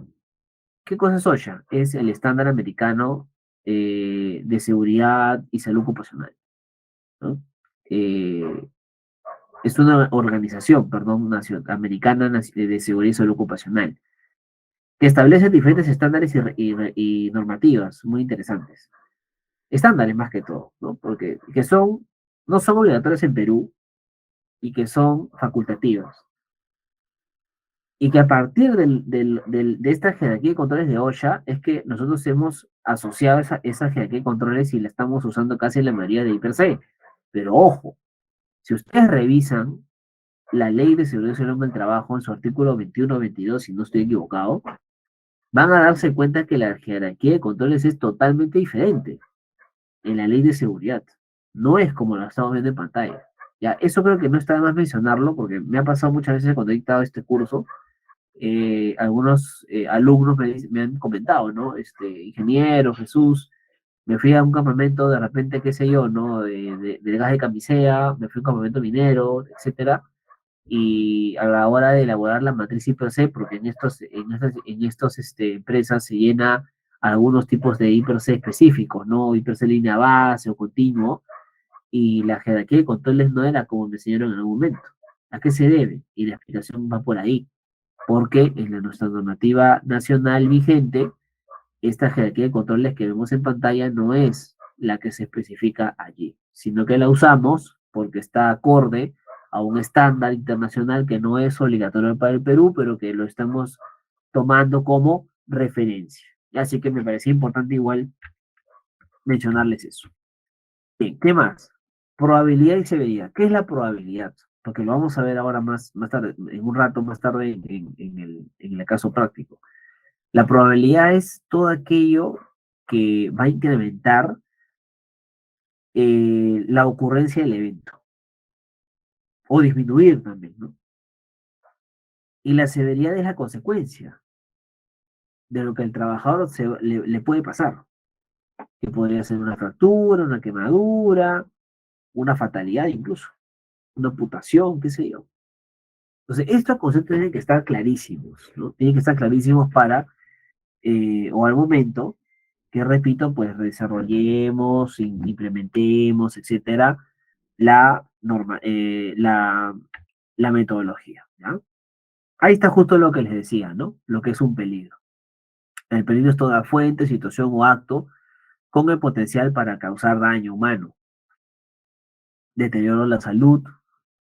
¿qué cosa es OSHA? Es el estándar americano de seguridad y salud ocupacional, ¿no? Eh, es una organización, perdón, americana de seguridad y salud ocupacional, que establece diferentes estándares y normativas muy interesantes. Estándares más que todo, ¿no? Porque no son obligatorios en Perú y que son facultativas. Y que a partir de esta jerarquía de controles de OSHA es que nosotros hemos asociado esa jerarquía de controles y la estamos usando casi en la mayoría de IPC. Pero ojo, si ustedes revisan la Ley de Seguridad y Salud del Trabajo en su artículo 21-22, si no estoy equivocado, van a darse cuenta que la jerarquía de controles es totalmente diferente en la Ley de Seguridad. No es como la estamos viendo en pantalla. Ya, eso creo que no está de más mencionarlo porque me ha pasado muchas veces cuando he dictado este curso. Algunos alumnos me han comentado, ¿no? Ingeniero, Jesús, me fui a un campamento de repente, qué sé yo, ¿no? Del gas de camisea, me fui a un campamento minero, etcétera, y a la hora de elaborar la matriz IPC, porque en estas empresas se llena algunos tipos de IPC específicos, ¿no? IPC línea base o continuo, y la jerarquía de controles no era como me enseñaron en algún momento. ¿A qué se debe? Y la explicación va por ahí, porque en nuestra normativa nacional vigente, esta jerarquía de controles que vemos en pantalla no es la que se especifica allí, sino que la usamos porque está acorde a un estándar internacional que no es obligatorio para el Perú, pero que lo estamos tomando como referencia. Así que me parecía importante igual mencionarles eso. Bien, ¿qué más? Probabilidad y severidad. ¿Qué es la probabilidad? Porque lo vamos a ver ahora más tarde, en un rato más tarde en el caso práctico. La probabilidad es todo aquello que va a incrementar la ocurrencia del evento o disminuir también, ¿no? Y la severidad es la consecuencia de lo que al trabajador le puede pasar, que podría ser una fractura, una quemadura, una fatalidad incluso, una amputación, qué sé yo. Entonces, estos conceptos tienen que estar clarísimos, ¿no? Tienen que estar clarísimos para, o al momento, que repito, pues desarrollemos, implementemos, etcétera, la norma, la metodología, ¿ya? Ahí está justo lo que les decía, ¿no? Lo que es un peligro. El peligro es toda fuente, situación o acto con el potencial para causar daño humano, deterioro de la salud,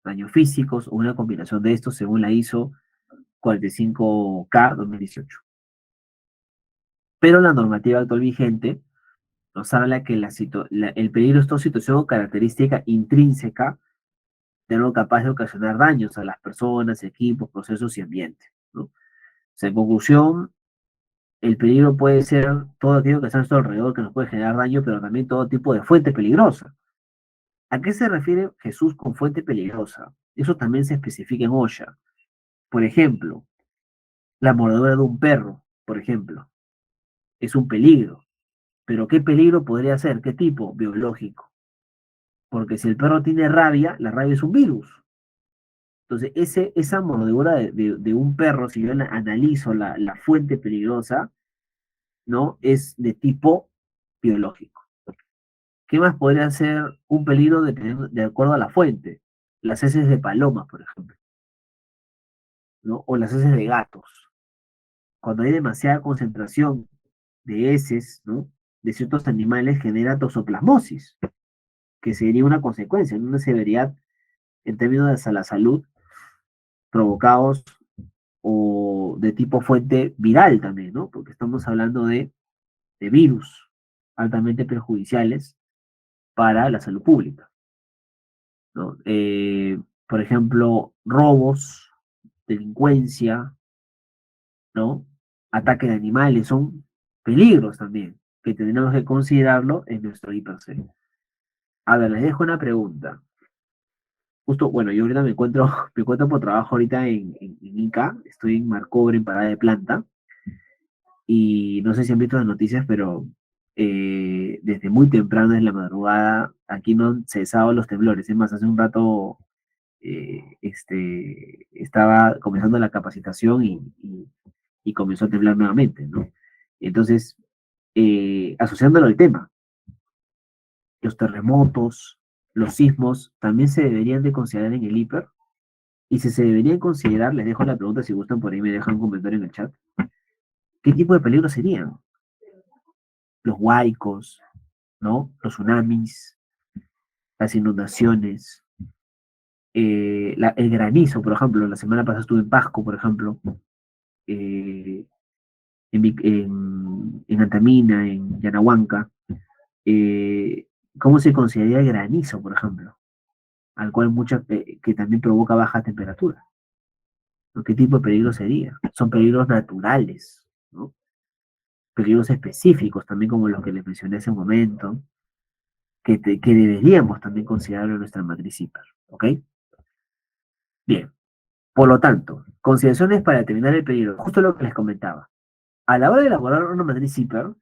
daños físicos o una combinación de estos según la ISO 45K 2018. Pero la normativa actual vigente nos habla que el peligro es toda situación o característica intrínseca de algo capaz de ocasionar daños a las personas, equipos, procesos y ambiente, ¿no? O sea, en conclusión, el peligro puede ser todo aquello que está a nuestro alrededor que nos puede generar daño, pero también todo tipo de fuente peligrosa. ¿A qué se refiere Jesús con fuente peligrosa? Eso también se especifica en OSHA. Por ejemplo, la mordedura de un perro, por ejemplo, es un peligro. Pero ¿qué peligro podría ser? ¿Qué tipo? Biológico. Porque si el perro tiene rabia, la rabia es un virus. Entonces, esa mordedura de un perro, si yo analizo la fuente peligrosa, ¿no? Es de tipo biológico. ¿Qué más podría ser un peligro de acuerdo a la fuente? Las heces de palomas, por ejemplo, ¿no? O las heces de gatos. Cuando hay demasiada concentración de heces, ¿no? De ciertos animales genera toxoplasmosis, que sería una consecuencia, ¿no? Una severidad en términos de la salud provocados o de tipo fuente viral también, ¿no? Porque estamos hablando de virus altamente perjudiciales para la salud pública, ¿no? Por ejemplo, robos, delincuencia, ¿no? Ataque de animales son peligros también, que tenemos que considerarlo en nuestro IPC. A ver, les dejo una pregunta. Justo, bueno, yo ahorita me encuentro por trabajo ahorita en Ica, estoy en Marcobre, en Parada de Planta, y no sé si han visto las noticias, pero desde muy temprano, en la madrugada, aquí no han cesado los temblores. Es más, hace un rato estaba comenzando la capacitación y comenzó a temblar nuevamente, ¿no? Entonces, asociándolo al tema, los terremotos, los sismos, también se deberían de considerar en el hiper. Y si se deberían considerar, les dejo la pregunta si gustan por ahí me dejan un comentario en el chat. ¿Qué tipo de peligros serían? Los huaicos, ¿no? Los tsunamis, las inundaciones, el granizo, por ejemplo. La semana pasada estuve en Pasco, por ejemplo, eh, en Antamina, en Yanahuanca. Eh, ¿Cómo se consideraría el granizo, por ejemplo? Al cual que también provoca baja temperatura. ¿No? ¿Qué tipo de peligro sería? Son peligros naturales, ¿no? Peligros específicos, también como los que les mencioné hace un momento, que deberíamos también considerar en nuestra matriz hiper, ¿ok? Bien, por lo tanto, consideraciones para determinar el peligro, justo lo que les comentaba. A la hora de elaborar una matriz hiper,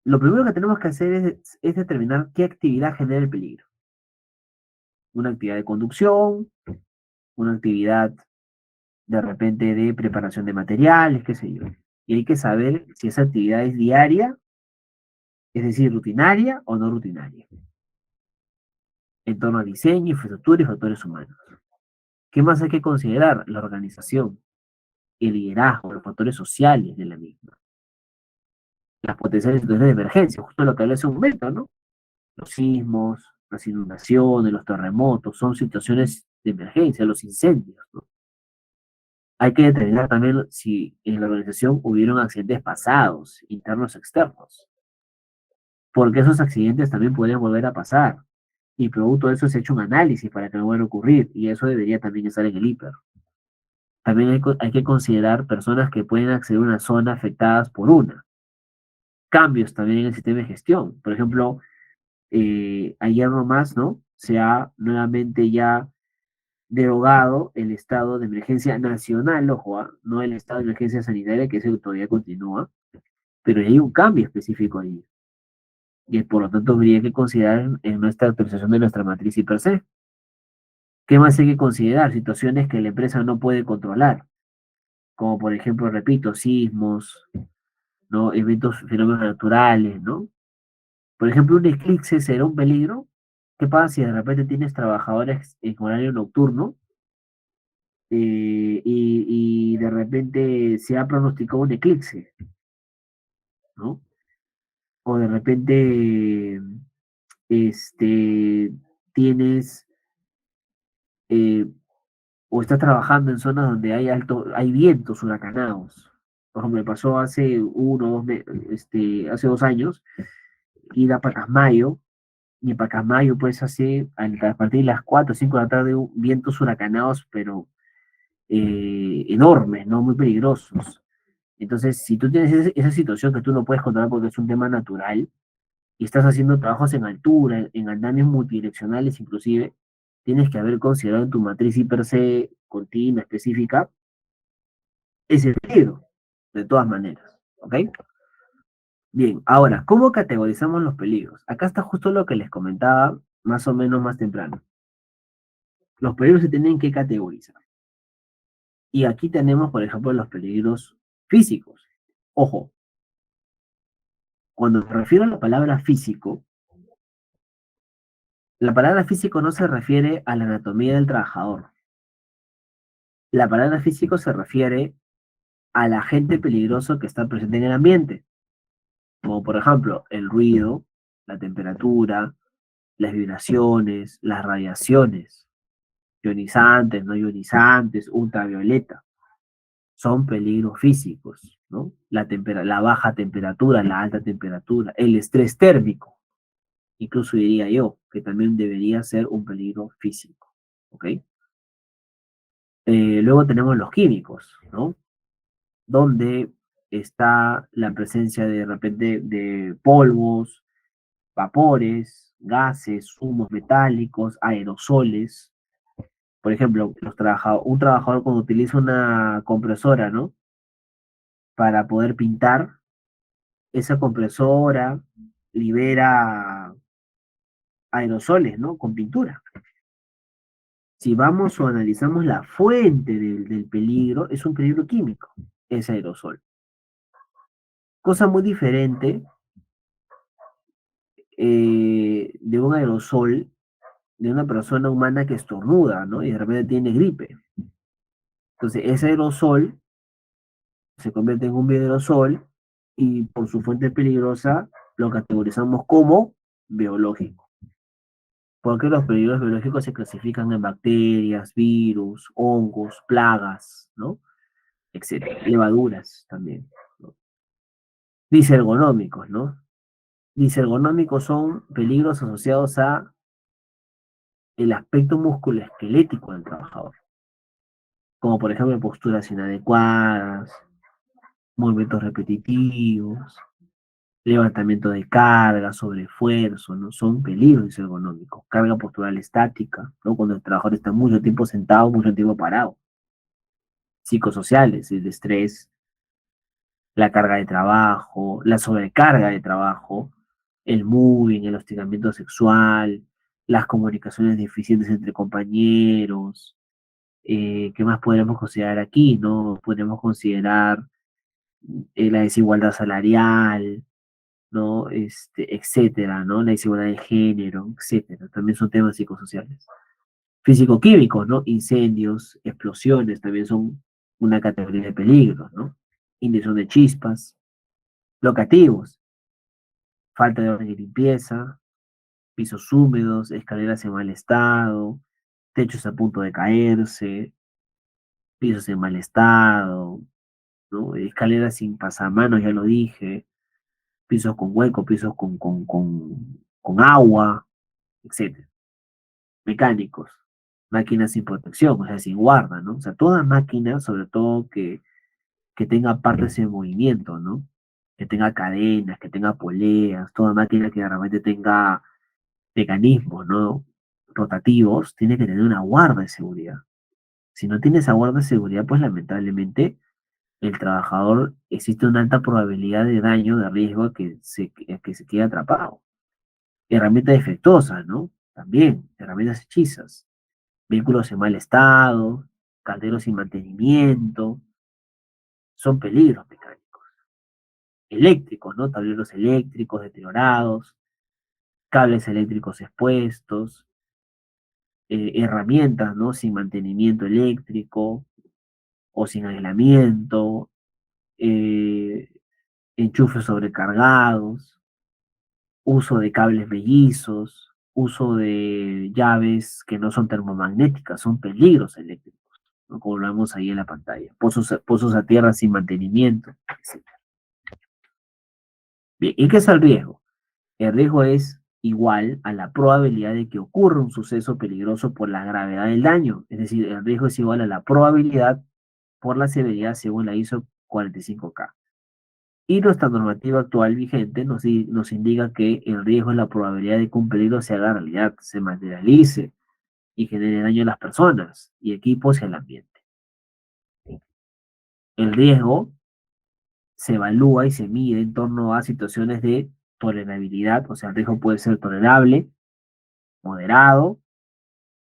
lo primero que tenemos que hacer es determinar qué actividad genera el peligro. Una actividad de conducción, una actividad de repente de preparación de materiales, qué sé yo. Y hay que saber si esa actividad es diaria, es decir, rutinaria o no rutinaria, en torno a diseño, infraestructura y factores humanos. ¿Qué más hay que considerar? La organización, el liderazgo, los factores sociales de la misma, las potenciales situaciones de emergencia, justo lo que hablé hace un momento, ¿no? Los sismos, las inundaciones, los terremotos, son situaciones de emergencia, los incendios, ¿no? Hay que determinar también si en la organización hubieron accidentes pasados, internos o externos, porque esos accidentes también podrían volver a pasar. Y producto de eso se ha hecho un análisis para que no vuelva a ocurrir, y eso debería también estar en el hiper. También hay que considerar personas que pueden acceder a una zona afectadas por una. Cambios también en el sistema de gestión. Por ejemplo, ayer nomás, ¿no? Se ha nuevamente ya derogado el estado de emergencia nacional, ojo, no el estado de emergencia sanitaria, que ese todavía continúa, pero hay un cambio específico ahí. Y por lo tanto habría que considerar en nuestra actualización de nuestra matriz y per se. ¿Qué más hay que considerar? Situaciones que la empresa no puede controlar, como por ejemplo, repito, sismos, ¿no? Eventos, fenómenos naturales, ¿no? Por ejemplo, un eclipse será un peligro. ¿Qué pasa si de repente tienes trabajadores en horario nocturno y de repente se ha pronosticado un eclipse, ¿no? O de repente este, tienes eh, o estás trabajando en zonas donde hay vientos huracanados. Por ejemplo, me pasó hace hace 2 años, ir a Pacasmayo, y en Pacasmayo, pues, a partir de las 4 o 5 de la tarde, vientos huracanados, pero enormes, ¿no? Muy peligrosos. Entonces, si tú tienes esa situación que tú no puedes controlar porque es un tema natural, y estás haciendo trabajos en altura, en andamios multidireccionales inclusive, tienes que haber considerado en tu matriz per se continua, específica, ese peligro, de todas maneras. ¿Ok? Bien, ahora, ¿cómo categorizamos los peligros? Acá está justo lo que les comentaba más o menos más temprano. Los peligros se tienen que categorizar. Y aquí tenemos, por ejemplo, los peligros físicos. Ojo, cuando me refiero a la palabra físico, la palabra físico no se refiere a la anatomía del trabajador. La palabra físico se refiere al agente peligroso que está presente en el ambiente, como por ejemplo el ruido, la temperatura, las vibraciones, las radiaciones, ionizantes, no ionizantes, ultravioleta, son peligros físicos, ¿no? La baja temperatura, la alta temperatura, el estrés térmico, incluso diría yo, que también debería ser un peligro físico, ¿ok? Luego tenemos los químicos, ¿no? Donde está la presencia de repente de polvos, vapores, gases, humos metálicos, aerosoles. Por ejemplo, un trabajador cuando utiliza una compresora, ¿no? Para poder pintar, esa compresora libera aerosoles, ¿no? Con pintura. Si vamos o analizamos la fuente del peligro, es un peligro químico, es aerosol. Cosa muy diferente de un aerosol de una persona humana que estornuda, ¿no? Y de repente tiene gripe. Entonces, ese aerosol se convierte en un bioaerosol y por su fuente peligrosa lo categorizamos como biológico. Porque los peligros biológicos se clasifican en bacterias, virus, hongos, plagas, ¿no? Etcétera. Levaduras también, ¿no? Disergonómicos, ¿no? Disergonómicos son peligros asociados a el aspecto musculoesquelético del trabajador, como por ejemplo posturas inadecuadas, movimientos repetitivos, levantamiento de carga, sobreesfuerzo, ¿no? Son peligros ergonómicos. Carga postural estática, ¿no? Cuando el trabajador está mucho tiempo sentado, mucho tiempo parado. Psicosociales, el estrés, la carga de trabajo, la sobrecarga de trabajo, el moving, el hostigamiento sexual, las comunicaciones deficientes entre compañeros. ¿Qué más podemos considerar aquí, no? Podemos considerar la desigualdad salarial, ¿no? Etcétera, ¿no? La desigualdad de género, etcétera. También son temas psicosociales. Físico-químicos, ¿no? Incendios, explosiones, también son una categoría de peligros, ¿no? Ignición de chispas, locativos, falta de orden y limpieza, pisos húmedos, escaleras en mal estado, techos a punto de caerse, pisos en mal estado, ¿no? Escaleras sin pasamanos, ya lo dije, pisos con hueco, pisos con agua, etcétera. Mecánicos. máquinas sin protección, o sea, sin guarda, ¿no? O sea, toda máquina, sobre todo que tenga partes en movimiento, ¿no? Que tenga cadenas, que tenga poleas, toda máquina que realmente tenga mecanismos, ¿no? Rotativos, tiene que tener una guarda de seguridad. Si no tiene esa guarda de seguridad, pues lamentablemente el trabajador existe una alta probabilidad de daño, de riesgo que se quede atrapado. Herramientas defectuosas, ¿no? También, herramientas hechizas, vehículos en mal estado, calderos sin mantenimiento, son peligros mecánicos. Eléctricos, ¿no? Tableros eléctricos deteriorados, cables eléctricos expuestos, herramientas, ¿no? Sin mantenimiento eléctrico o sin aislamiento, eh, enchufes sobrecargados, uso de cables mellizos, uso de llaves que no son termomagnéticas, son peligros eléctricos, ¿no? Como lo vemos ahí en la pantalla. Pozos a tierra sin mantenimiento, etc. Bien, ¿y qué es el riesgo? El riesgo es igual a la probabilidad de que ocurra un suceso peligroso por la gravedad del daño. Es decir, el riesgo es igual a la probabilidad por la severidad según la ISO 45K. Y nuestra normativa actual vigente nos indica que el riesgo es la probabilidad de que un peligro se haga realidad, se materialice y genere daño a las personas y equipos y al ambiente. El riesgo se evalúa y se mide en torno a situaciones de tolerabilidad, o sea, el riesgo puede ser tolerable, moderado,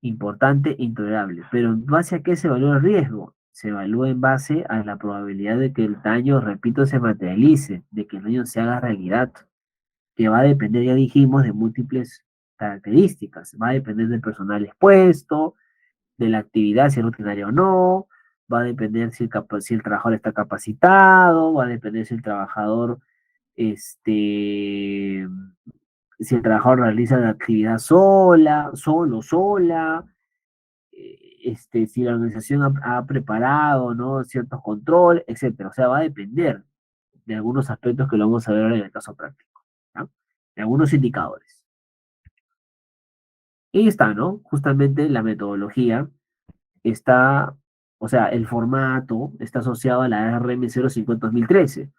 importante e intolerable. Pero ¿en base a qué se evalúa el riesgo? Se evalúa en base a la probabilidad de que el daño, repito, se materialice, de que el daño se haga realidad, que va a depender, ya dijimos, de múltiples características. Va a depender del personal expuesto, de la actividad, si es rutinaria o no, va a depender si el trabajador está capacitado, va a depender si el trabajador, este, si el trabajador realiza la actividad sola, si la organización ha preparado, ¿no? Ciertos controles, etcétera. O sea, va a depender de algunos aspectos que lo vamos a ver ahora en el caso práctico, ¿no? De algunos indicadores. Y está, ¿no? Justamente la metodología está, o sea, el formato está asociado a la RM 050-2013,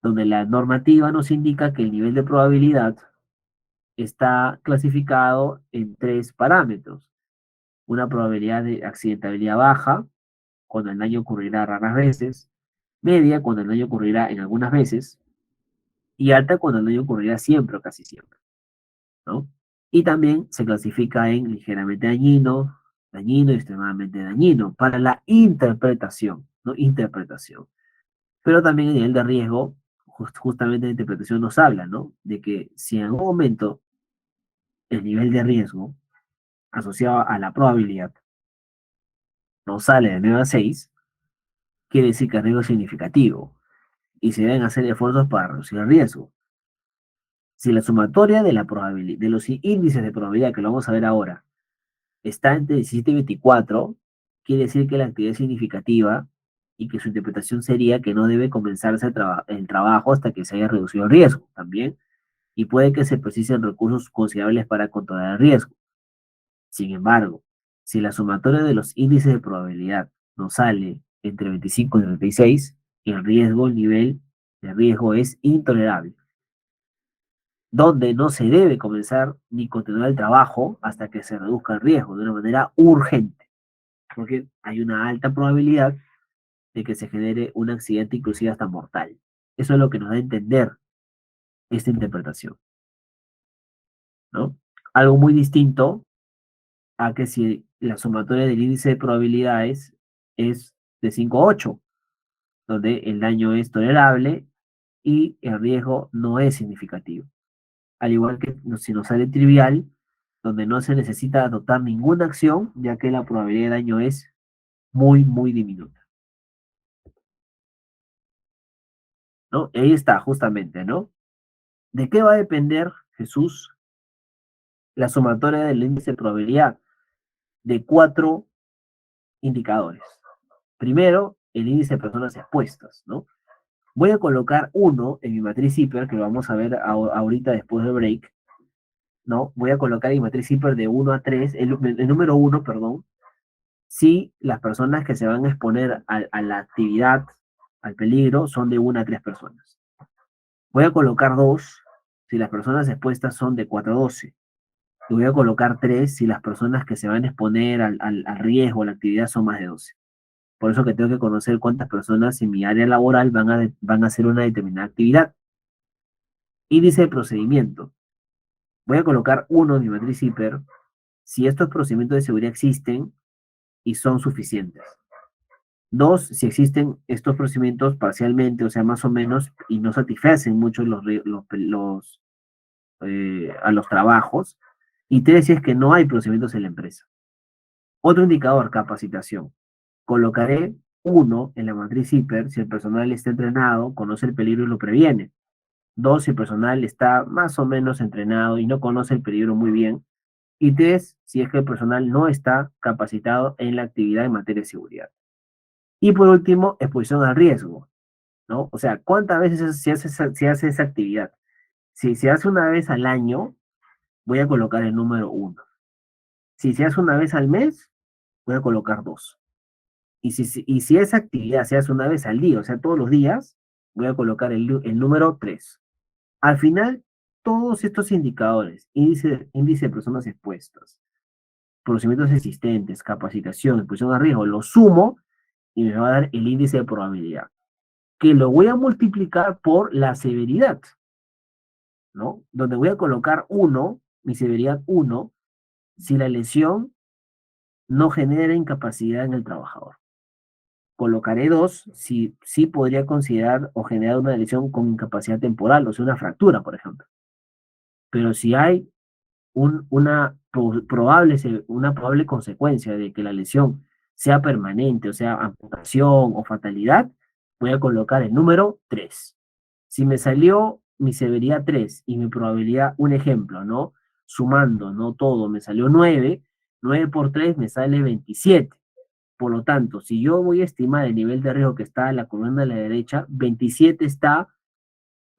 donde la normativa nos indica que el nivel de probabilidad está clasificado en tres parámetros. Una probabilidad de accidentabilidad baja, cuando el daño ocurrirá raras veces, media, cuando el daño ocurrirá en algunas veces, y alta, cuando el daño ocurrirá siempre o casi siempre, ¿no? Y también se clasifica en ligeramente dañino, dañino y extremadamente dañino para la interpretación, ¿no? Interpretación. Pero también el nivel de riesgo, justamente la interpretación nos habla, ¿no? De que si en algún momento el nivel de riesgo asociado a la probabilidad no sale de 9 a 6, quiere decir que el riesgo es significativo y se deben hacer esfuerzos para reducir el riesgo. Si la sumatoria de, la probabilidad, de los índices de probabilidad, que lo vamos a ver ahora, está entre 17 y 24, quiere decir que la actividad es significativa y que su interpretación sería que no debe comenzarse el trabajo hasta que se haya reducido el riesgo también, y puede que se precisen recursos considerables para controlar el riesgo. Sin embargo, si la sumatoria de los índices de probabilidad nos sale entre 25 y 36, el nivel de riesgo es intolerable, donde no se debe comenzar ni continuar el trabajo hasta que se reduzca el riesgo de una manera urgente, porque hay una alta probabilidad de que se genere un accidente inclusive hasta mortal. Eso es lo que nos da a entender esta interpretación, ¿no? Algo muy distinto a que si la sumatoria del índice de probabilidades es de 5 a 8, donde el daño es tolerable y el riesgo no es significativo. Al igual que si nos sale trivial, donde no se necesita adoptar ninguna acción, ya que la probabilidad de daño es muy, muy diminuta, ¿no? Y ahí está, justamente, ¿no? ¿De qué va a depender, Jesús, la sumatoria del índice de probabilidad? De cuatro indicadores. Primero, el índice de personas expuestas, ¿no? Voy a colocar uno en mi matriz hiper, que lo vamos a ver ahorita después del break, ¿no? Voy a colocar en matriz hiper de 1 a 3, el número 1, perdón, si las personas que se van a exponer a la actividad, al peligro, son de 1 a 3 personas. Voy a colocar 2 si las personas expuestas son de 4 a 12. Y voy a colocar 3 si las personas que se van a exponer al riesgo, a la actividad, son más de 12. Por eso que tengo que conocer cuántas personas en mi área laboral van a hacer una determinada actividad. Índice de procedimiento. Voy a colocar 1 en mi matriz hiper si estos procedimientos de seguridad existen y son suficientes. 2, si existen estos procedimientos parcialmente, o sea, más o menos, y no satisfacen mucho a los trabajos. Y 3, si es que no hay procedimientos en la empresa. Otro indicador, capacitación. Colocaré 1 en la matriz hiper si el personal está entrenado, conoce el peligro y lo previene. 2, si el personal está más o menos entrenado y no conoce el peligro muy bien. Y 3, si es que el personal no está capacitado en la actividad en materia de seguridad. Y por último, exposición al riesgo, ¿no? O sea, ¿cuántas veces se hace esa actividad? Si se hace una vez al año, voy a colocar el número 1. Si se hace una vez al mes, voy a colocar 2. Y si esa actividad se hace una vez al día, o sea, todos los días, voy a colocar el número 3. Al final, todos estos indicadores, índice de personas expuestas, procedimientos existentes, capacitación, exposición a riesgo, lo sumo y me va a dar el índice de probabilidad, que lo voy a multiplicar por la severidad, ¿no? Donde voy a colocar 1, mi severidad 1, si la lesión no genera incapacidad en el trabajador. Colocaré 2 si sí podría considerar o generar una lesión con incapacidad temporal, o sea, una fractura, por ejemplo. Pero si hay una probable consecuencia de que la lesión sea permanente, o sea, amputación o fatalidad, voy a colocar el número 3. Si me salió mi severidad 3 y mi probabilidad, un ejemplo, ¿no? Sumando, no todo, me salió 9, 9 por 3 me sale 27. Por lo tanto, si yo voy a estimar el nivel de riesgo que está en la columna de la derecha, 27 está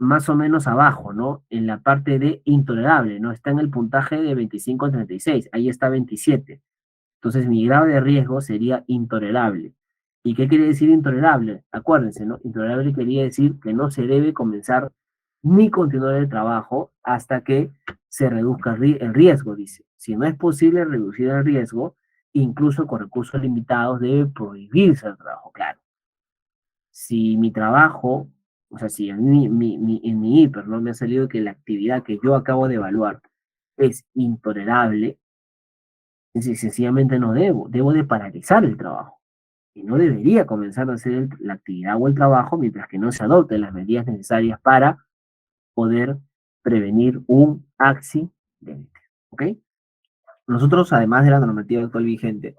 más o menos abajo, ¿no? En la parte de intolerable, ¿no? Está en el puntaje de 25 a 36, ahí está 27. Entonces mi grado de riesgo sería intolerable. ¿Y qué quiere decir intolerable? Acuérdense, ¿no? Intolerable quería decir que no se debe comenzar ni continuar el trabajo hasta que se reduzca el riesgo, dice. Si no es posible reducir el riesgo, incluso con recursos limitados debe prohibirse el trabajo, claro. Si mi trabajo, o sea, si en mi hiper no me ha salido que la actividad que yo acabo de evaluar es intolerable, es decir, sencillamente no debo de paralizar el trabajo. Y no debería comenzar a hacer la actividad o el trabajo mientras que no se adopten las medidas necesarias para poder prevenir un accidente. ¿Ok? Nosotros, además de la normativa actual vigente,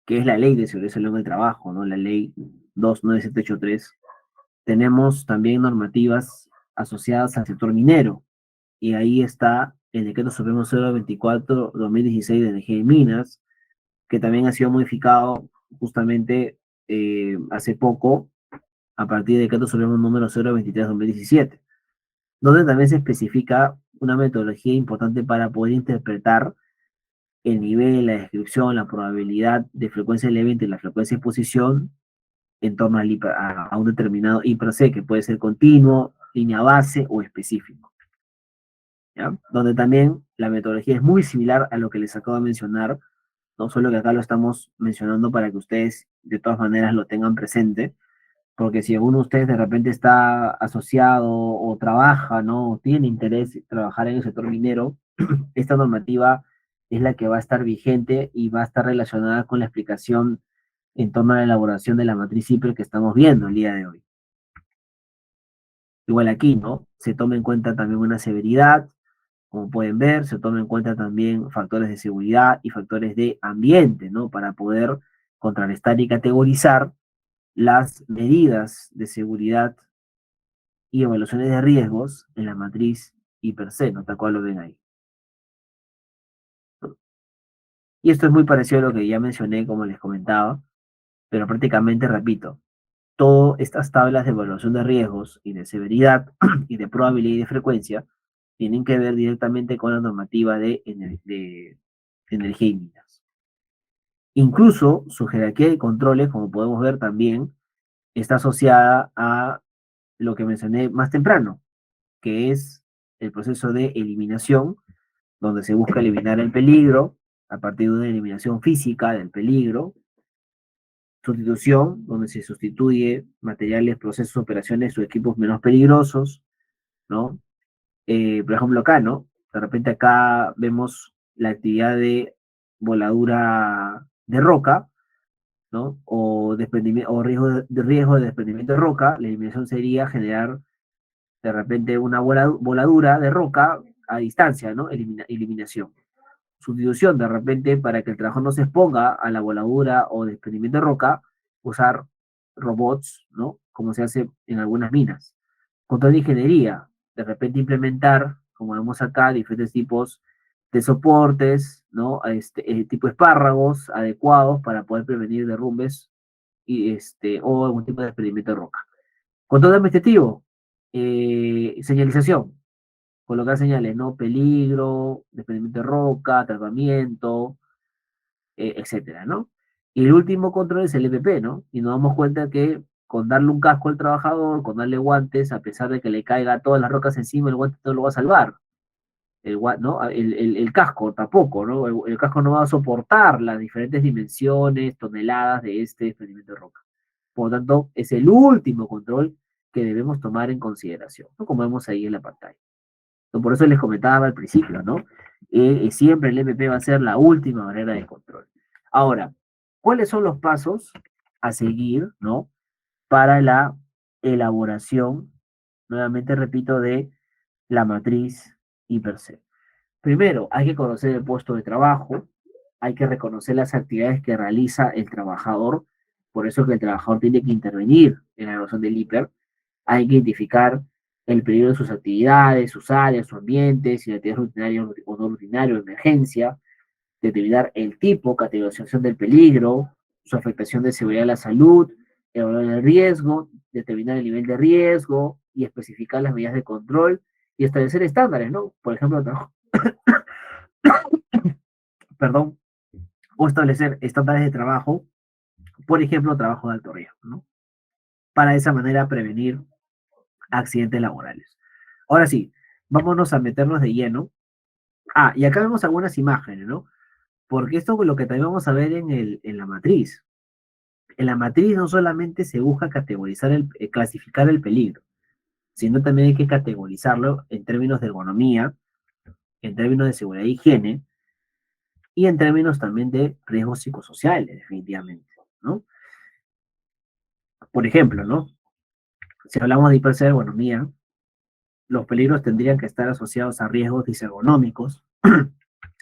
que es la ley de seguridad y salud en el trabajo, ¿no? La ley 29783, tenemos también normativas asociadas al sector minero, y ahí está el decreto supremo 024/2016 de energía y minas, que también ha sido modificado justamente hace poco a partir del decreto supremo número 023/2017, donde también se especifica una metodología importante para poder interpretar el nivel, la descripción, la probabilidad de frecuencia del evento y la frecuencia de exposición en torno a un determinado IPRC, que puede ser continuo, línea base o específico, ¿ya? Donde también la metodología es muy similar a lo que les acabo de mencionar, no solo que acá lo estamos mencionando para que ustedes de todas maneras lo tengan presente, porque si alguno de ustedes de repente está asociado o trabaja, ¿no? O tiene interés en trabajar en el sector minero, esta normativa es la que va a estar vigente y va a estar relacionada con la explicación en torno a la elaboración de la matriz CIPRE que estamos viendo el día de hoy. Igual aquí, ¿no? Se toma en cuenta también una severidad, como pueden ver, se toma en cuenta también factores de seguridad y factores de ambiente, ¿no? Para poder contrarrestar y categorizar las medidas de seguridad y evaluaciones de riesgos en la matriz IPRC, ¿no? Tal cual lo ven ahí. Y esto es muy parecido a lo que ya mencioné, como les comentaba, pero prácticamente repito, todas estas tablas de evaluación de riesgos y de severidad y de probabilidad y de frecuencia tienen que ver directamente con la normativa de energía y minas. Incluso su jerarquía de controles, como podemos ver también, está asociada a lo que mencioné más temprano, que es el proceso de eliminación, donde se busca eliminar el peligro a partir de una eliminación física del peligro, sustitución, donde se sustituye materiales, procesos, operaciones o equipos menos peligrosos, ¿no? Por ejemplo, acá, ¿no? De repente acá vemos la actividad de voladura de roca, ¿no? O, o riesgo de desprendimiento de roca. La eliminación sería generar de repente una voladura de roca a distancia, ¿no? Eliminación. Sustitución, de repente, para que el trabajo no se exponga a la voladura o desprendimiento de roca, usar robots, ¿no? Como se hace en algunas minas. Control de ingeniería, de repente implementar, como vemos acá, diferentes tipos de soportes, ¿no? Tipo espárragos adecuados para poder prevenir derrumbes o algún tipo de desprendimiento de roca. Control administrativo, señalización, colocar señales, ¿no? Peligro, desprendimiento de roca, tratamiento, etcétera, ¿no? Y el último control es el EPP, ¿no? Y nos damos cuenta que con darle un casco al trabajador, con darle guantes, a pesar de que le caiga todas las rocas encima, el guante no lo va a salvar. ¿No? El casco tampoco, ¿no? El casco no va a soportar las diferentes dimensiones, toneladas de este desprendimiento de roca. Por lo tanto, es el último control que debemos tomar en consideración, ¿no? Como vemos ahí en la pantalla. Por eso les comentaba al principio, ¿no? Siempre el MP va a ser la última manera de control. Ahora, ¿cuáles son los pasos a seguir, ¿no? Para la elaboración, nuevamente repito, de la matriz I per se. Primero, hay que conocer el puesto de trabajo, hay que reconocer las actividades que realiza el trabajador, por eso que el trabajador tiene que intervenir en la evaluación del IPER, hay que identificar el peligro de sus actividades, sus áreas, su ambiente, si la actividad es rutinaria o no rutinaria, emergencia, determinar el tipo, categorización del peligro, su afectación de seguridad a la salud, evaluar el riesgo, determinar el nivel de riesgo y especificar las medidas de control y establecer estándares, ¿no? Por ejemplo, perdón, o establecer estándares de trabajo, por ejemplo, trabajo de alto riesgo, ¿no? Para de esa manera prevenir accidentes laborales. Ahora sí, vámonos a meternos de lleno. Ah, y acá vemos algunas imágenes, ¿no? Porque esto es lo que también vamos a ver en la matriz. En la matriz no solamente se busca categorizar clasificar el peligro, sino también hay que categorizarlo en términos de ergonomía, en términos de seguridad e higiene, y en términos también de riesgos psicosociales, definitivamente, ¿no? Por ejemplo, ¿no? Si hablamos de hiperergonomía, los peligros tendrían que estar asociados a riesgos disergonómicos.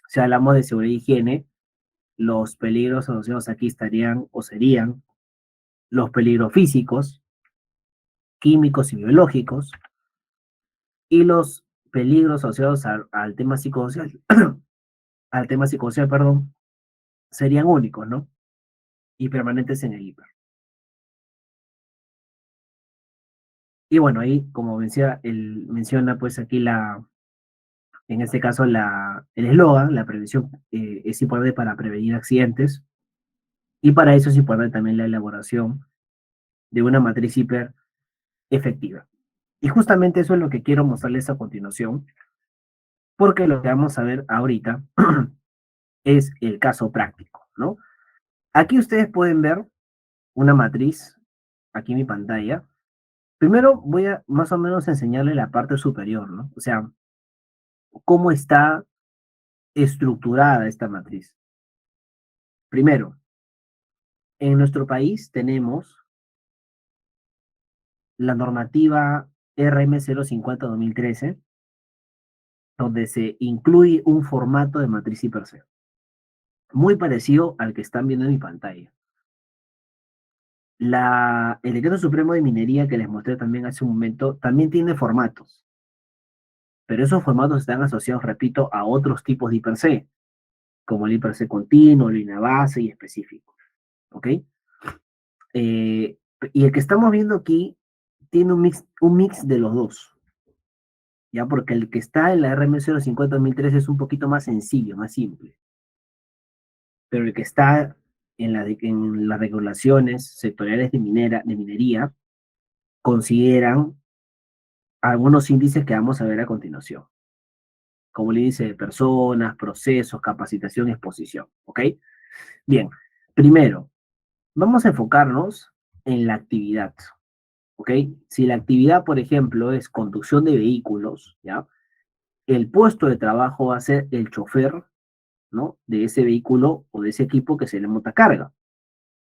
Si hablamos de seguridad e higiene, los peligros asociados aquí estarían o serían los peligros físicos, químicos y biológicos, y los peligros asociados al tema psicosocial, al tema psicosocial, perdón, serían únicos, ¿no? Y permanentes en el hiper. Y bueno, ahí, como menciona pues aquí en este caso el eslogan, la prevención es importante para prevenir accidentes, y para eso es importante también la elaboración de una matriz hiper efectiva. Y justamente eso es lo que quiero mostrarles a continuación, porque lo que vamos a ver ahorita es el caso práctico, ¿no? Aquí ustedes pueden ver una matriz, aquí en mi pantalla. Primero voy a más o menos enseñarle la parte superior, ¿no? O sea, cómo está estructurada esta matriz. Primero, en nuestro país tenemos la normativa RM 050-2013, donde se incluye un formato de matriz per se, muy parecido al que están viendo en mi pantalla. El Decreto Supremo de Minería que les mostré también hace un momento, también tiene formatos, pero esos formatos están asociados, repito, a otros tipos de IPRC, como el IPRC continuo, línea base y específico, ¿ok? Y el que estamos viendo aquí tiene un mix de los dos. ya porque el que está en la RMC 050-2003 es un poquito más sencillo, más simple, pero el que está en las regulaciones sectoriales de minería consideran algunos índices que vamos a ver a continuación, como el índice de personas, procesos, capacitación, exposición, ¿ok? Bien, primero, vamos a enfocarnos en la actividad, ¿ok? Si la actividad, por ejemplo, es conducción de vehículos, ¿ya? El puesto de trabajo va a ser el chofer, ¿no? De ese vehículo o de ese equipo que se le montacarga.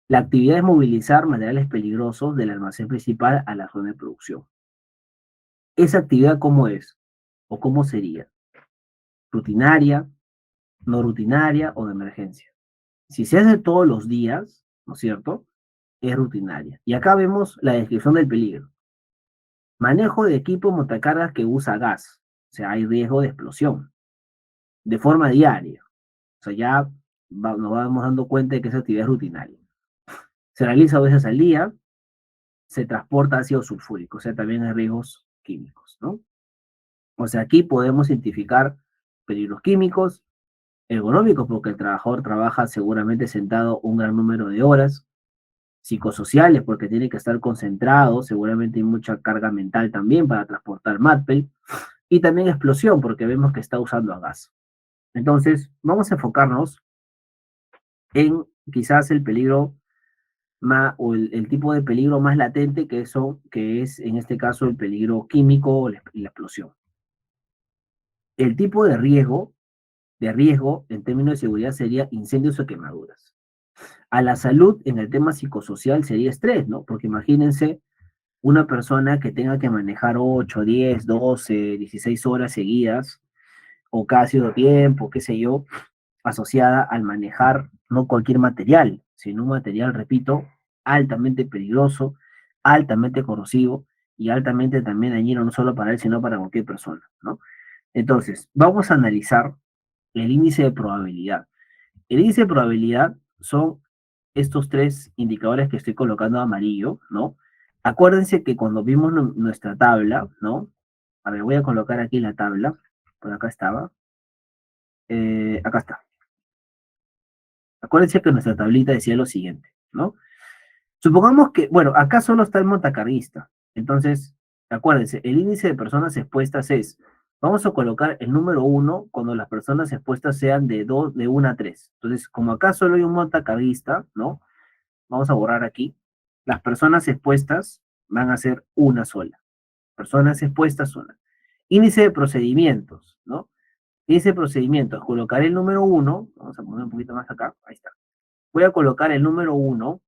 La actividad es movilizar materiales peligrosos del almacén principal a la zona de producción. ¿Esa actividad cómo es? ¿O cómo sería? ¿Rutinaria, no rutinaria o de emergencia? Si se hace todos los días, ¿no es cierto? Es rutinaria. Y acá vemos la descripción del peligro. Manejo de equipo montacargas que usa gas. O sea, hay riesgo de explosión. De forma diaria. O sea, ya nos vamos dando cuenta de que esa actividad es rutinaria. Se realiza 2 veces al día, se transporta ácido sulfúrico, o sea, también hay riesgos químicos, ¿no? O sea, aquí podemos identificar peligros químicos, ergonómicos, porque el trabajador trabaja seguramente sentado un gran número de horas, psicosociales, porque tiene que estar concentrado, seguramente hay mucha carga mental también para transportar MATPEL, y también explosión, porque vemos que está usando a gas. Entonces, vamos a enfocarnos en quizás el peligro más, o el tipo de peligro más latente que es en este caso el peligro químico y la explosión. El tipo de riesgo en términos de seguridad sería incendios o quemaduras. A la salud en el tema psicosocial sería estrés, ¿no? Porque imagínense una persona que tenga que manejar 8, 10, 12, 16 horas seguidas o casi todo tiempo, qué sé yo, asociada al manejar no cualquier material, sino un material, repito, altamente peligroso, altamente corrosivo y altamente también dañino no solo para él, sino para cualquier persona, ¿no? Entonces, vamos a analizar el índice de probabilidad. El índice de probabilidad son estos 3 indicadores que estoy colocando amarillo, ¿no? Acuérdense que cuando vimos nuestra tabla, ¿no? A ver, voy a colocar aquí la tabla, por acá estaba, acá está. Acuérdense que nuestra tablita decía lo siguiente, ¿no? Supongamos que, bueno, acá solo está el montacarguista. Entonces, acuérdense, el índice de personas expuestas es, vamos a colocar el número 1 cuando las personas expuestas sean de 1 a 3. Entonces, como acá solo hay un montacarguista, ¿no? Vamos a borrar aquí. Las personas expuestas van a ser una sola. Personas expuestas, una. Índice de procedimientos, ¿no? Índice de procedimientos, colocaré el número 1, vamos a poner un poquito más acá, ahí está. Voy a colocar el número 1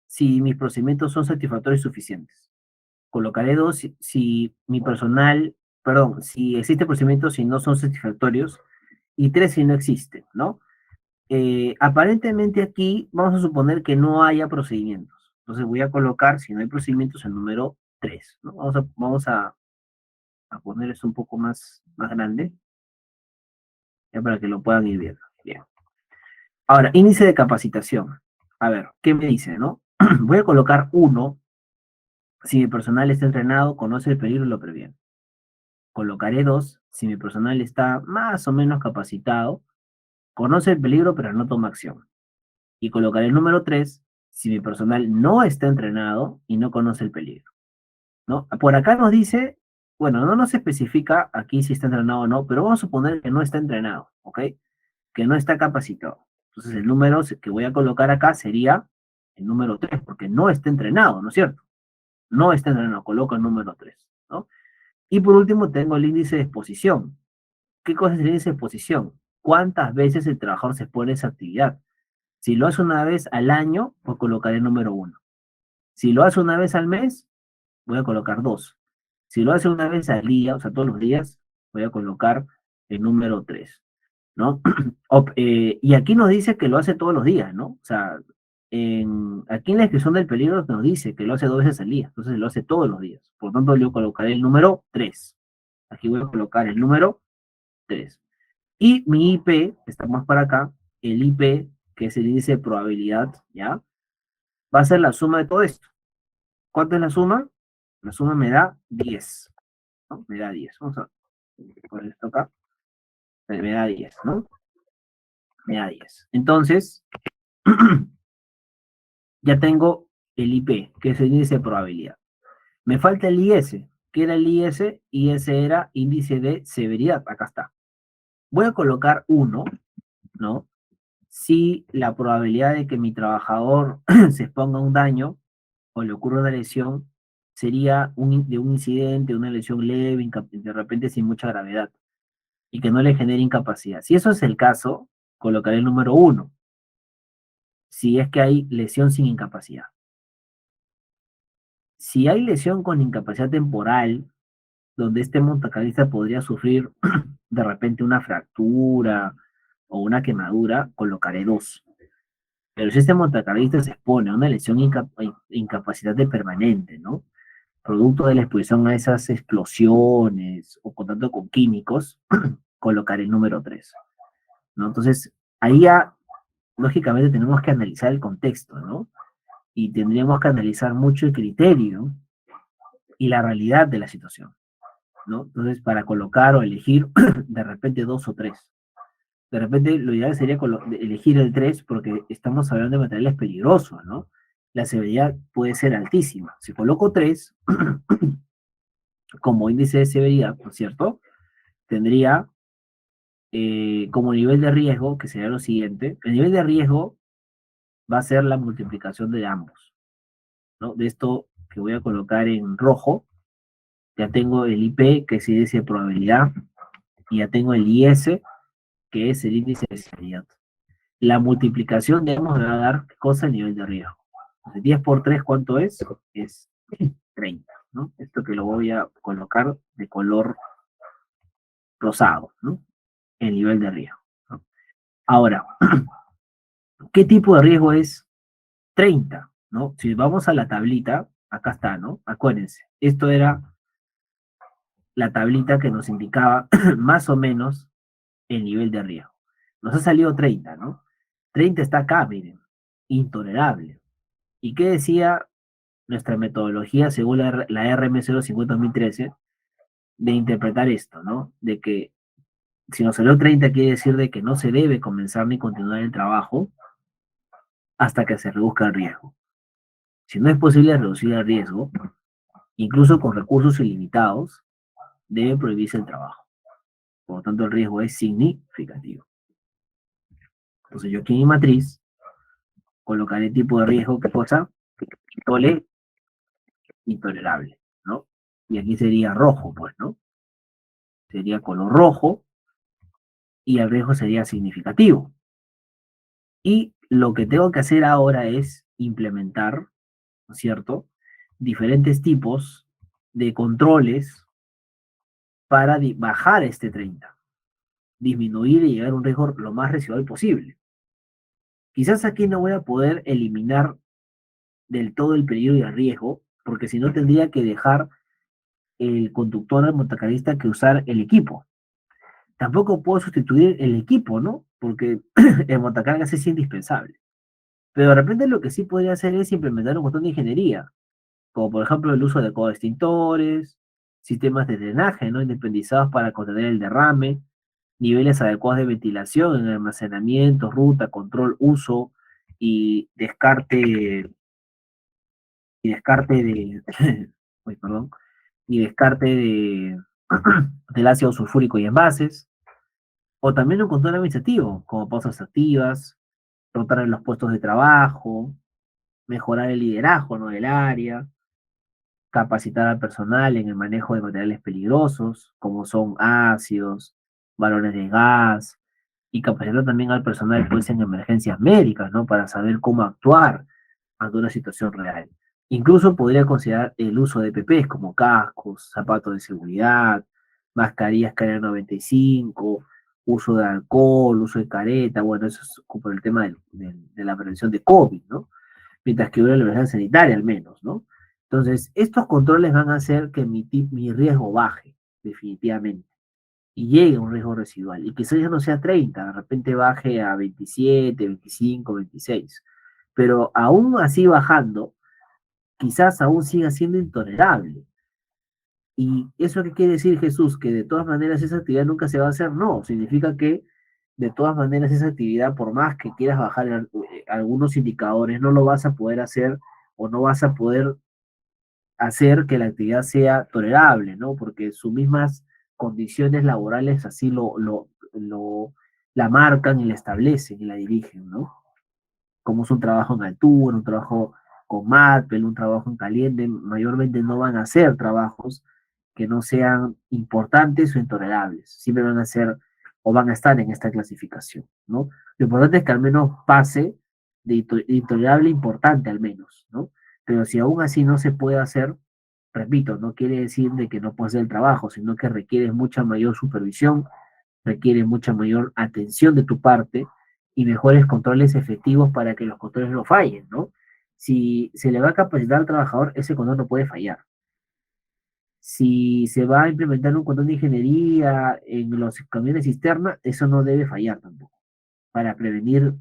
si mis procedimientos son satisfactorios y suficientes. Colocaré 2 si mi personal, perdón, si existe procedimientos si no son satisfactorios, y 3 si no existe, ¿no? Aparentemente aquí vamos a suponer que no haya procedimientos. Entonces voy a colocar, si no hay procedimientos, el número 3, ¿no? Vamos a poner esto un poco más grande, ya para que lo puedan ir viendo. Bien. Ahora, índice de capacitación. A ver, ¿qué me dice, no? Voy a colocar 1 si mi personal está entrenado, conoce el peligro y lo previene. Colocaré 2 si mi personal está más o menos capacitado, conoce el peligro pero no toma acción. Y colocaré el número 3 si mi personal no está entrenado y no conoce el peligro, ¿no? Por acá nos dice, bueno, no nos especifica aquí si está entrenado o no, pero vamos a suponer que no está entrenado, ¿ok? Que no está capacitado. Entonces el número que voy a colocar acá sería el número 3 porque no está entrenado, ¿no es cierto? No está entrenado, coloco el número 3, ¿no? Y por último tengo el índice de exposición. ¿Qué cosa es el índice de exposición? ¿Cuántas veces el trabajador se expone a esa actividad? Si lo hace una vez al año, pues colocaré el número 1. Si lo hace una vez al mes, voy a colocar 2. Si lo hace una vez al día, o sea, todos los días, voy a colocar el número 3, ¿no? Y aquí nos dice que lo hace todos los días, ¿no? O sea, aquí en la descripción del peligro nos dice que lo hace 2 veces al día, entonces lo hace todos los días. Por tanto, yo colocaré el número 3. Aquí voy a colocar el número 3. Y mi IP, que está más para acá, el IP, que es el índice de probabilidad, ¿ya? Va a ser la suma de todo esto. ¿Cuánto es la suma? La suma me da 10. ¿no? Me da 10. Vamos a poner esto acá. Me da 10, ¿no? Me da 10. Entonces, ya tengo el IP, que es el índice de probabilidad. Me falta el IS. ¿Qué era el IS? IS era índice de severidad. Acá está. Voy a colocar 1, ¿no? Si la probabilidad de que mi trabajador se exponga a un daño o le ocurra una lesión sería de un incidente, una lesión leve, de repente sin mucha gravedad, y que no le genere incapacidad. Si eso es el caso, colocaré el número 1, si es que hay lesión sin incapacidad. Si hay lesión con incapacidad temporal, donde este montacarguista podría sufrir de repente una fractura o una quemadura, colocaré 2. Pero si este montacarguista se expone a una lesión incapacidad de permanente, ¿no? Producto de la exposición a esas explosiones o contacto con químicos, colocaré el número 3, ¿no? Entonces, ahí ya, lógicamente, tenemos que analizar el contexto, ¿no? Y tendríamos que analizar mucho el criterio y la realidad de la situación, ¿no? Entonces, para colocar o elegir de repente 2 o 3. De repente, lo ideal sería elegir el 3 porque estamos hablando de materiales peligrosos, ¿no? La severidad puede ser altísima. Si coloco 3 como índice de severidad, ¿no es cierto? Tendría como nivel de riesgo, que sería lo siguiente, el nivel de riesgo va a ser la multiplicación de ambos, ¿no? De esto que voy a colocar en rojo, ya tengo el IP, que es el índice de probabilidad, y ya tengo el IS, que es el índice de severidad. La multiplicación de ambos me va a dar, ¿qué cosa? El nivel de riesgo. Entonces, 10 por 3, ¿cuánto es? Es 30, ¿no? Esto que lo voy a colocar de color rosado, ¿no? El nivel de riesgo, ¿no? Ahora, ¿qué tipo de riesgo es 30? ¿No? Si vamos a la tablita, acá está, ¿no? Acuérdense, esto era la tablita que nos indicaba más o menos el nivel de riesgo. Nos ha salido 30, ¿no? 30 está acá, miren, intolerable. ¿Y qué decía nuestra metodología según la RM050-2013 de interpretar esto, ¿no? De que si nos salió 30 quiere decir de que no se debe comenzar ni continuar el trabajo hasta que se reduzca el riesgo. Si no es posible reducir el riesgo, incluso con recursos ilimitados, debe prohibirse el trabajo. Por lo tanto, el riesgo es significativo. Entonces, yo aquí en mi matriz colocaré tipo de riesgo, ¿qué cosa? Intolerable, ¿no? Y aquí sería rojo, pues, ¿no? Sería color rojo y el riesgo sería significativo. Y lo que tengo que hacer ahora es implementar, ¿no es cierto?, diferentes tipos de controles para bajar este 30, disminuir y llegar a un riesgo lo más residual posible. Quizás aquí no voy a poder eliminar del todo el peligro y el riesgo, porque si no tendría que dejar el conductor al montacarguista que usar el equipo. Tampoco puedo sustituir el equipo, ¿no? Porque el montacargas es indispensable. Pero de repente lo que sí podría hacer es implementar un montón de ingeniería, como por ejemplo el uso de coextintores, sistemas de drenaje, ¿no? Independizados para contener el derrame, niveles adecuados de ventilación en almacenamiento, ruta, control, uso y descarte de, uy, perdón, y descarte de, del ácido sulfúrico y envases, o también un control administrativo, como pausas activas, rotar en los puestos de trabajo, mejorar el liderazgo, ¿no?, del área, capacitar al personal en el manejo de materiales peligrosos, como son ácidos, balones de gas, y capacitar también al personal pues en emergencias médicas, ¿no? Para saber cómo actuar ante una situación real. Incluso podría considerar el uso de PPs como cascos, zapatos de seguridad, mascarillas KN95, uso de alcohol, uso de careta, bueno, eso es por el tema de la prevención de COVID, ¿no? Mientras que dure la emergencia sanitaria al menos, ¿no? Entonces, estos controles van a hacer que mi riesgo baje, definitivamente, y llegue a un riesgo residual. Y quizás ya no sea 30, de repente baje a 27, 25, 26. Pero aún así bajando, quizás aún siga siendo intolerable. ¿Y eso qué quiere decir, Jesús? Que de todas maneras esa actividad nunca se va a hacer. No, significa que de todas maneras esa actividad, por más que quieras bajar algunos indicadores, no lo vas a poder hacer o no vas a poder hacer que la actividad sea tolerable, ¿no? Porque sus mismas condiciones laborales así la marcan y la establecen y la dirigen, ¿no? Como es un trabajo en altura, un trabajo con MATPEL, un trabajo en caliente, mayormente no van a ser trabajos que no sean importantes o intolerables, siempre van a ser o van a estar en esta clasificación, ¿no? Lo importante es que al menos pase de intolerable a importante al menos, ¿no? Pero si aún así no se puede hacer, repito, no quiere decir de que no puedas hacer el trabajo, sino que requiere mucha mayor supervisión, requiere mucha mayor atención de tu parte y mejores controles efectivos para que los controles no fallen, ¿no? Si se le va a capacitar al trabajador, ese control no puede fallar. Si se va a implementar un control de ingeniería en los camiones cisterna, eso no debe fallar tampoco, para prevenir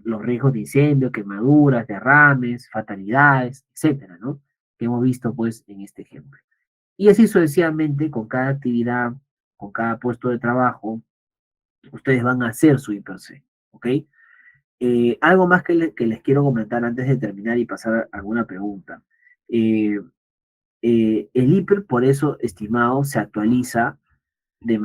los riesgos de incendio, quemaduras, derrames, fatalidades, etcétera, ¿no? Que hemos visto, pues, en este ejemplo. Y así sucesivamente, con cada actividad, con cada puesto de trabajo, ustedes van a hacer su IPC, ¿ok? Algo más que les quiero comentar antes de terminar y pasar a alguna pregunta. Eh, el hiper, por eso, estimado, se actualiza de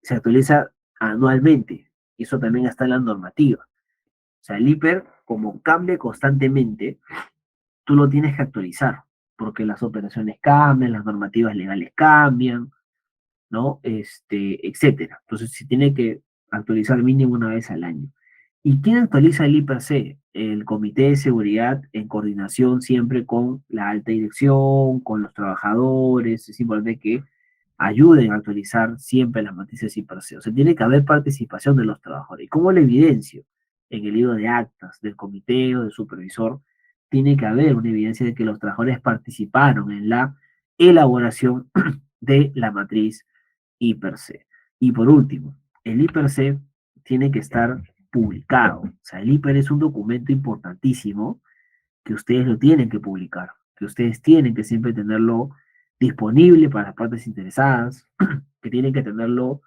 se actualiza anualmente. Y eso también está en la normativa. O sea, el hiper, como cambia constantemente, tú lo tienes que actualizar, porque las operaciones cambian, las normativas legales cambian, ¿no? Etcétera. Entonces, se tiene que actualizar mínimo una vez al año. ¿Y quién actualiza el IPC? El Comité de Seguridad en coordinación siempre con la alta dirección, con los trabajadores. Es importante que ayuden a actualizar siempre las noticias IPC. O sea, tiene que haber participación de los trabajadores. ¿Y cómo lo evidencio? En el libro de actas del comité o del supervisor, tiene que haber una evidencia de que los trabajadores participaron en la elaboración de la matriz IPC. Y por último, el IPC tiene que estar publicado. O sea, el IPER es un documento importantísimo que ustedes lo tienen que publicar, que ustedes tienen que siempre tenerlo disponible para las partes interesadas, que tienen que tenerlo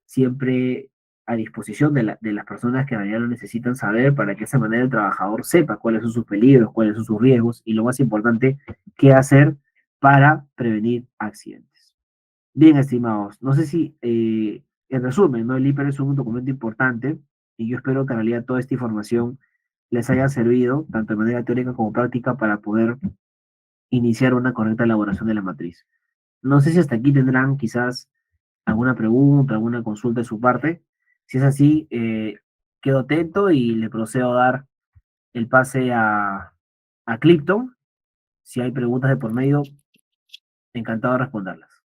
siempre a disposición de las personas que en realidad lo necesitan saber para que de esa manera el trabajador sepa cuáles son sus peligros, cuáles son sus riesgos y lo más importante, qué hacer para prevenir accidentes. Bien, estimados, no sé si, en resumen, ¿no? El IPER es un documento importante y yo espero que en realidad toda esta información les haya servido, tanto de manera teórica como práctica, para poder iniciar una correcta elaboración de la matriz. No sé si hasta aquí tendrán quizás alguna pregunta, alguna consulta de su parte. Si es así, quedo atento y le procedo a dar el pase a Clipton. Si hay preguntas de por medio, encantado de responderlas.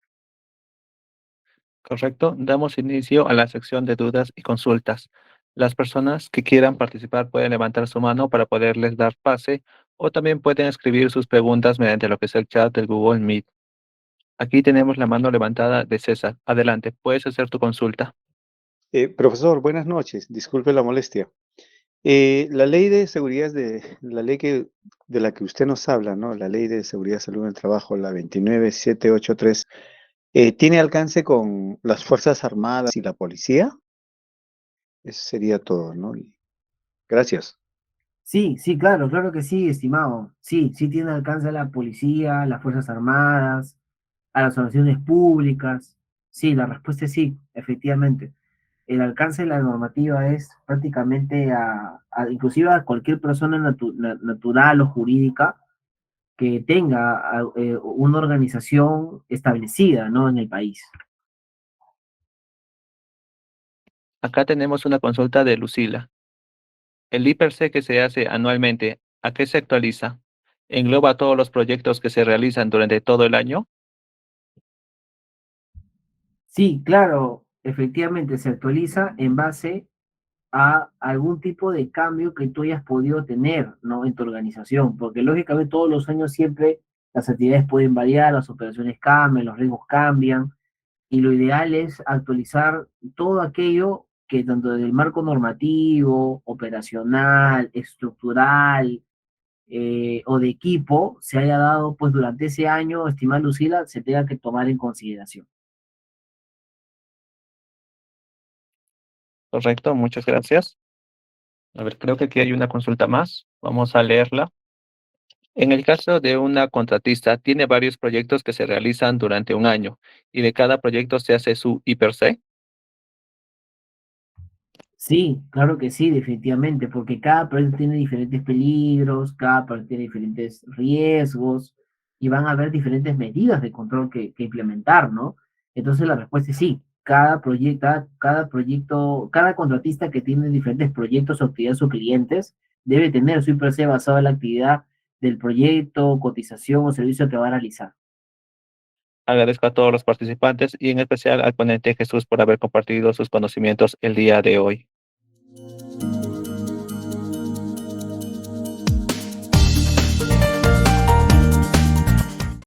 Correcto. Damos inicio a la sección de dudas y consultas. Las personas que quieran participar pueden levantar su mano para poderles dar pase o también pueden escribir sus preguntas mediante lo que es el chat del Google Meet. Aquí tenemos la mano levantada de César. Adelante, puedes hacer tu consulta. Profesor, buenas noches. Disculpe la molestia. La ley de seguridad la ley de la que usted nos habla, ¿no? La ley de seguridad y salud en el trabajo, la 29783, ¿tiene alcance con las Fuerzas Armadas y la policía? Eso sería todo, ¿no? Gracias. Sí, sí, claro, claro que sí, estimado. Sí, sí tiene alcance a la policía, las Fuerzas Armadas, a las organizaciones públicas. Sí, la respuesta es sí, efectivamente. El alcance de la normativa es prácticamente inclusive a cualquier persona natural o jurídica que tenga una organización establecida, ¿no? En el país. Acá tenemos una consulta de Lucila. El IPRC que se hace anualmente, ¿a qué se actualiza? ¿Engloba todos los proyectos que se realizan durante todo el año? Sí, claro, efectivamente se actualiza en base a algún tipo de cambio que tú hayas podido tener, ¿no? En tu organización, porque lógicamente todos los años siempre las actividades pueden variar, las operaciones cambian, los riesgos cambian, y lo ideal es actualizar todo aquello que tanto desde el marco normativo, operacional, estructural, o de equipo se haya dado pues durante ese año, estimada Lucila, se tenga que tomar en consideración. Correcto, muchas gracias. A ver, creo que aquí hay una consulta más. Vamos a leerla. En el caso de una contratista, tiene varios proyectos que se realizan durante un año y de cada proyecto se hace su IPRC. Sí, claro que sí, definitivamente, porque cada proyecto tiene diferentes peligros, cada proyecto tiene diferentes riesgos y van a haber diferentes medidas de control que implementar, ¿no? Entonces la respuesta es sí, cada contratista que tiene diferentes proyectos o actividades o clientes debe tener su IPRC basado en la actividad del proyecto, cotización o servicio que va a realizar. Agradezco a todos los participantes y en especial al ponente Jesús por haber compartido sus conocimientos el día de hoy.